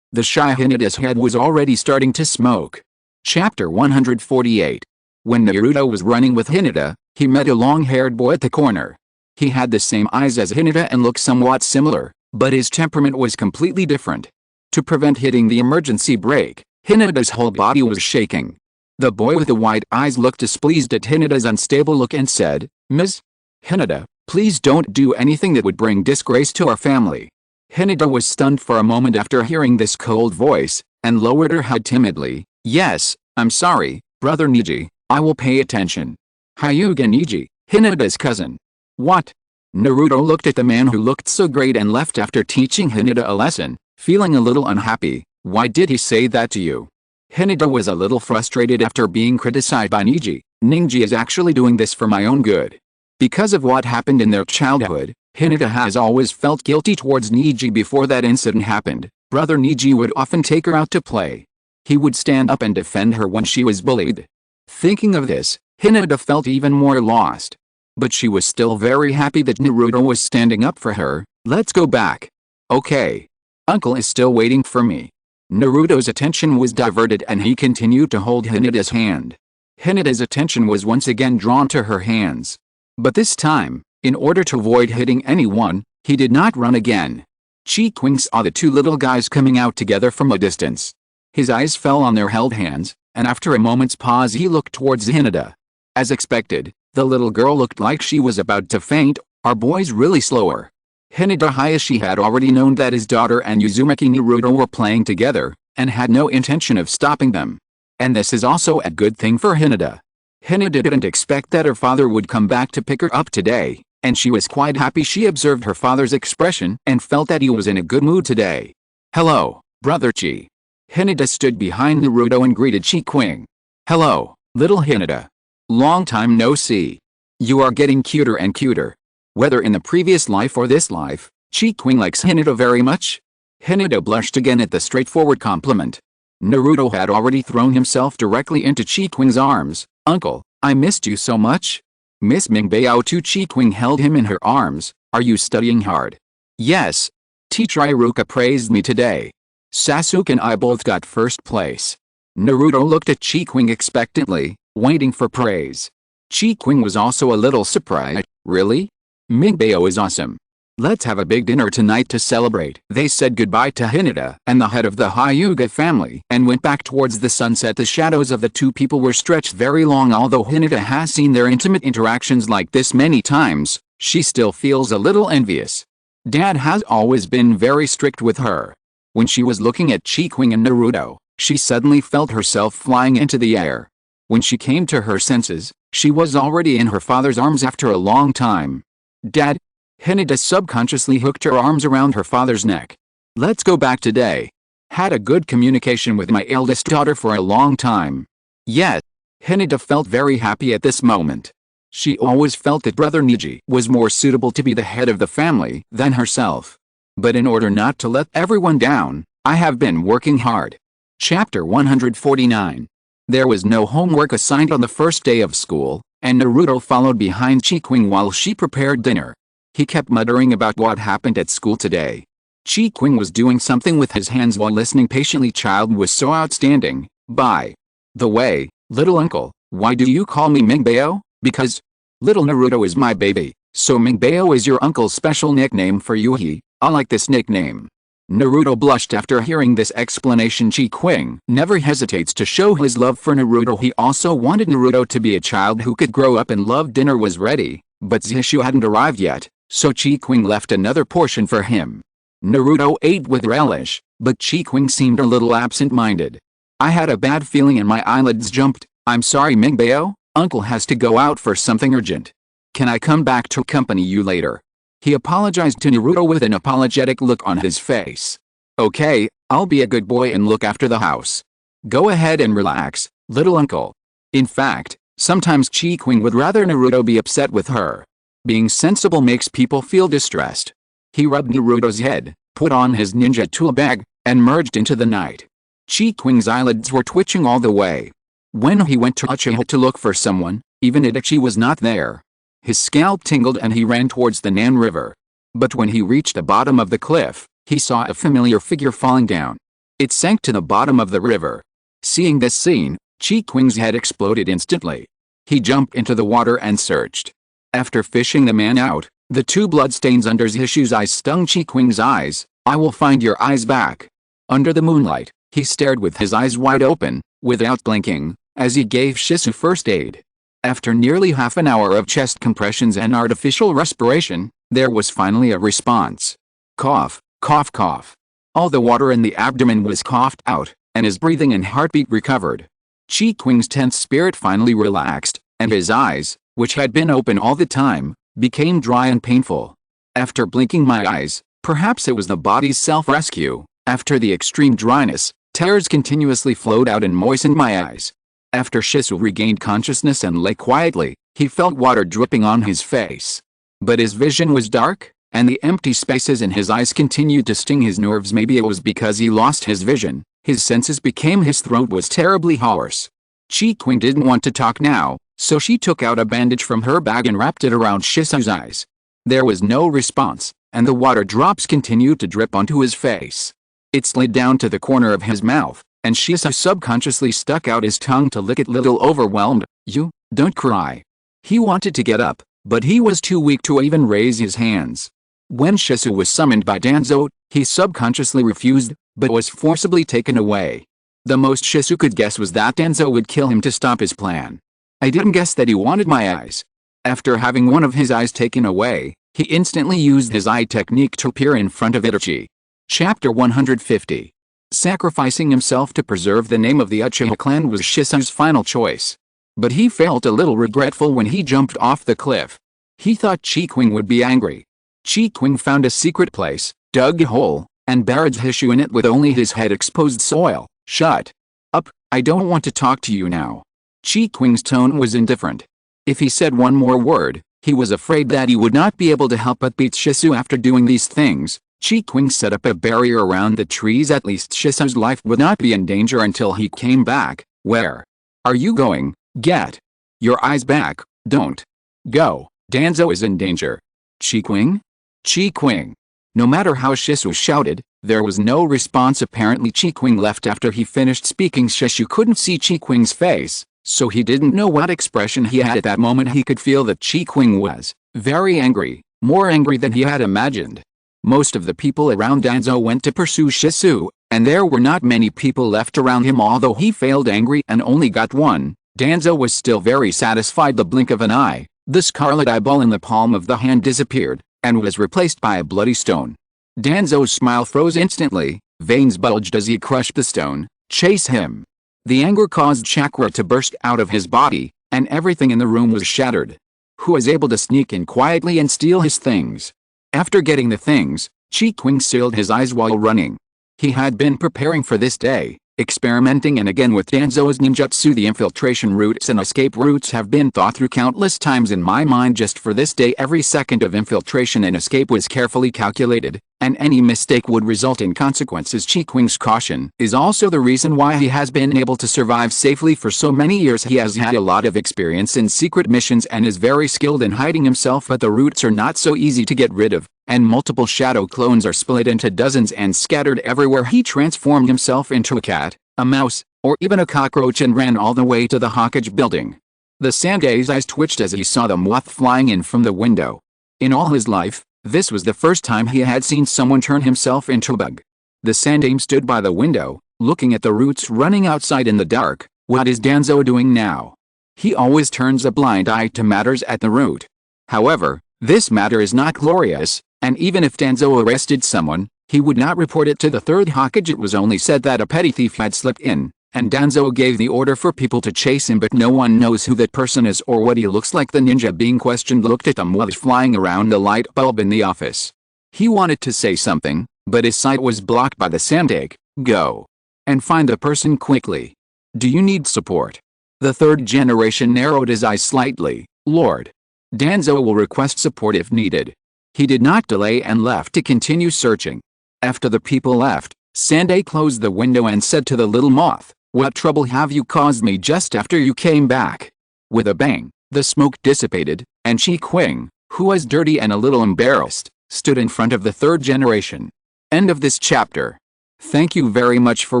The shy Hinata's head was already starting to smoke. Chapter 148. When Naruto was running with Hinata, he met a long-haired boy at the corner. He had the same eyes as Hinata and looked somewhat similar, but his temperament was completely different. To prevent hitting the emergency brake, Hinata's whole body was shaking. The boy with the wide eyes looked displeased at Hinata's unstable look and said, "Ms. Hinata, please don't do anything that would bring disgrace to our family." Hinata was stunned for a moment after hearing this cold voice, and lowered her head timidly. "Yes, I'm sorry, Brother Neji. I will pay attention." Hyuga Neji, Hinata's cousin. What? Naruto looked at the man who looked so great and left after teaching Hinata a lesson, feeling a little unhappy. Why did he say that to you? Hinata was a little frustrated after being criticized by Neji. Neji is actually doing this for my own good. Because of what happened in their childhood, Hinata has always felt guilty towards Neji. Before that incident happened, Brother Neji would often take her out to play. He would stand up and defend her when she was bullied. Thinking of this, Hinata felt even more lost. But she was still very happy that Naruto was standing up for her. Let's go back. Okay. Uncle is still waiting for me. Naruto's attention was diverted and he continued to hold Hinata's hand. Hinata's attention was once again drawn to her hands. But this time, in order to avoid hitting anyone, he did not run again. Qing saw the two little guys coming out together from a distance. His eyes fell on their held hands, and after a moment's pause he looked towards Hinata. As expected, the little girl looked like she was about to faint. Are boys really slower? Hinata Hayashi had already known that his daughter and Uzumaki Naruto were playing together, and had no intention of stopping them. And this is also a good thing for Hinata. Hinata didn't expect that her father would come back to pick her up today, and she was quite happy. She observed her father's expression and felt that he was in a good mood today. Hello, Brother Chi. Hinata stood behind Naruto and greeted Qing. Hello, little Hinata. Long time no see. You are getting cuter and cuter. Whether in the previous life or this life, Qing likes Hinata very much. Hinata blushed again at the straightforward compliment. Naruto had already thrown himself directly into Qing's arms. Uncle, I missed you so much. Miss Mingbao too. Qing held him in her arms. Are you studying hard? Yes. Teacher Iruka praised me today. Sasuke and I both got first place. Naruto looked at Qing expectantly, waiting for praise. Qing was also a little surprised. Really? Mingbao is awesome. Let's have a big dinner tonight to celebrate. They said goodbye to Hinata and the head of the Hyuga family and went back towards the sunset. The shadows of the two people were stretched very long. Although Hinata has seen their intimate interactions like this many times, she still feels a little envious. Dad has always been very strict with her. When she was looking at Qing and Naruto, she suddenly felt herself flying into the air. When she came to her senses, she was already in her father's arms after a long time. Dad? Hinata subconsciously hooked her arms around her father's neck. Let's go back today. Had a good communication with my eldest daughter for a long time. Yet, Hinata felt very happy at this moment. She always felt that Brother Neji was more suitable to be the head of the family than herself. But in order not to let everyone down, I have been working hard. Chapter 149. There was no homework assigned on the first day of school, and Naruto followed behind Qing while she prepared dinner. He kept muttering about what happened at school today. Qing was doing something with his hands while listening patiently. Child was so outstanding. By the way, little uncle, why do you call me Mingbeo? Because little Naruto is my baby, so Mingbeo is your uncle's special nickname for you. I like this nickname. Naruto blushed after hearing this explanation. Qing never hesitates to show his love for Naruto. He also wanted Naruto to be a child who could grow up and love. Dinner was ready, but Shisui hadn't arrived yet, so Qing left another portion for him. Naruto ate with relish, but Qing seemed a little absent-minded. I had a bad feeling and my eyelids jumped. I'm sorry Mingbeo, uncle has to go out for something urgent. Can I come back to accompany you later? He apologized to Naruto with an apologetic look on his face. Okay, I'll be a good boy and look after the house. Go ahead and relax, little uncle. In fact, sometimes Qing would rather Naruto be upset with her. Being sensible makes people feel distressed. He rubbed Naruto's head, put on his ninja tool bag, and merged into the night. Qing's eyelids were twitching all the way. When he went to Uchiha to look for someone, even Itachi was not there. His scalp tingled and he ran towards the Nan River. But when he reached the bottom of the cliff, he saw a familiar figure falling down. It sank to the bottom of the river. Seeing this scene, Qing's head exploded instantly. He jumped into the water and searched. After fishing the man out, the two bloodstains under Shisui's eyes stung Qing's eyes. I will find your eyes back. Under the moonlight, he stared with his eyes wide open, without blinking, as he gave Shisui first aid. After nearly half an hour of chest compressions and artificial respiration, there was finally a response. Cough, cough, cough. All the water in the abdomen was coughed out, and his breathing and heartbeat recovered. Qing's tense spirit finally relaxed, and his eyes, which had been open all the time, became dry and painful. After blinking my eyes, perhaps it was the body's self-rescue. After the extreme dryness, tears continuously flowed out and moistened my eyes. After Shisui regained consciousness and lay quietly, he felt water dripping on his face. But his vision was dark, and the empty spaces in his eyes continued to sting his nerves. Maybe it was because he lost his vision. His senses became his throat was terribly hoarse. Qing didn't want to talk now, so she took out a bandage from her bag and wrapped it around Shisui's eyes. There was no response, and the water drops continued to drip onto his face. It slid down to the corner of his mouth, and Shisui subconsciously stuck out his tongue to lick it. Little overwhelmed. You, don't cry. He wanted to get up, but he was too weak to even raise his hands. When Shisui was summoned by Danzo, he subconsciously refused, but was forcibly taken away. The most Shisui could guess was that Danzo would kill him to stop his plan. I didn't guess that he wanted my eyes. After having one of his eyes taken away, he instantly used his eye technique to appear in front of Itachi. Chapter 150. Sacrificing himself to preserve the name of the Uchiha clan was Shisui's final choice. But he felt a little regretful when he jumped off the cliff. He thought Qing would be angry. Qing found a secret place, dug a hole, and buried Shisui in it with only his head exposed. Soil. Shut up, I don't want to talk to you now. Qing's tone was indifferent. If he said one more word, he was afraid that he would not be able to help but beat Shisui. After doing these things, Qing set up a barrier around the trees. At least Shisui's life would not be in danger until he came back. Where are you going? Get your eyes back, don't go. Danzo is in danger. Qing? Qing. No matter how Shisui shouted, there was no response. Apparently Qing left after he finished speaking. Shisui couldn't see Qing's face, so he didn't know what expression he had at that moment. He could feel that Qing was very angry. more angry than he had imagined. Most of the people around Danzo went to pursue Shisui, and there were not many people left around him. Although he failed angry and only got one, Danzo was still very satisfied. The blink of an eye, the scarlet eyeball in the palm of the hand disappeared, and was replaced by a bloody stone. Danzo's smile froze instantly, veins bulged as he crushed the stone. Chase him! The anger caused chakra to burst out of his body, and everything in the room was shattered. Who was able to sneak in quietly and steal his things? After getting the things, Qing sealed his eyes while running. He had been preparing for this day, experimenting and again with Danzo's ninjutsu. The infiltration routes and escape routes have been thought through countless times in my mind just for this day. Every second of infiltration and escape was carefully calculated, and any mistake would result in consequences. Qing's caution is also the reason why he has been able to survive safely for so many years. He has had a lot of experience in secret missions and is very skilled in hiding himself, but the routes are not so easy to get rid of, and multiple shadow clones are split into dozens and scattered everywhere. He transformed himself into a cat, a mouse, or even a cockroach and ran all the way to the Hokage building. The Sandae's eyes twitched as he saw the moth flying in from the window. In all his life, this was the first time he had seen someone turn himself into a bug. The Sandae stood by the window, looking at the roots running outside in the dark. What is Danzo doing now? He always turns a blind eye to matters at the root. However, this matter is not glorious, and even if Danzo arrested someone, he would not report it to the third Hokage. It was only said that a petty thief had slipped in, and Danzo gave the order for people to chase him, but no one knows who that person is or what he looks like. The ninja being questioned looked at the moth flying around the light bulb in the office. He wanted to say something, but his sight was blocked by the Sandae. Go and find the person quickly. Do you need support? The third generation narrowed his eyes slightly. Lord, Danzo will request support if needed. He did not delay and left to continue searching. After the people left, Sandae closed the window and said to the little moth, "What trouble have you caused me just after you came back?" With a bang, the smoke dissipated, and Qing, who was dirty and a little embarrassed, stood in front of the third generation. End of this chapter. Thank you very much for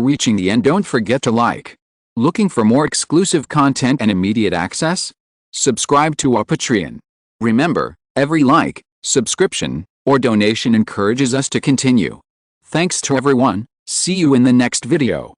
reaching the end. Don't forget to like. Looking for more exclusive content and immediate access? Subscribe to our Patreon. Remember, every like, subscription, or donation encourages us to continue. Thanks to everyone. See you in the next video.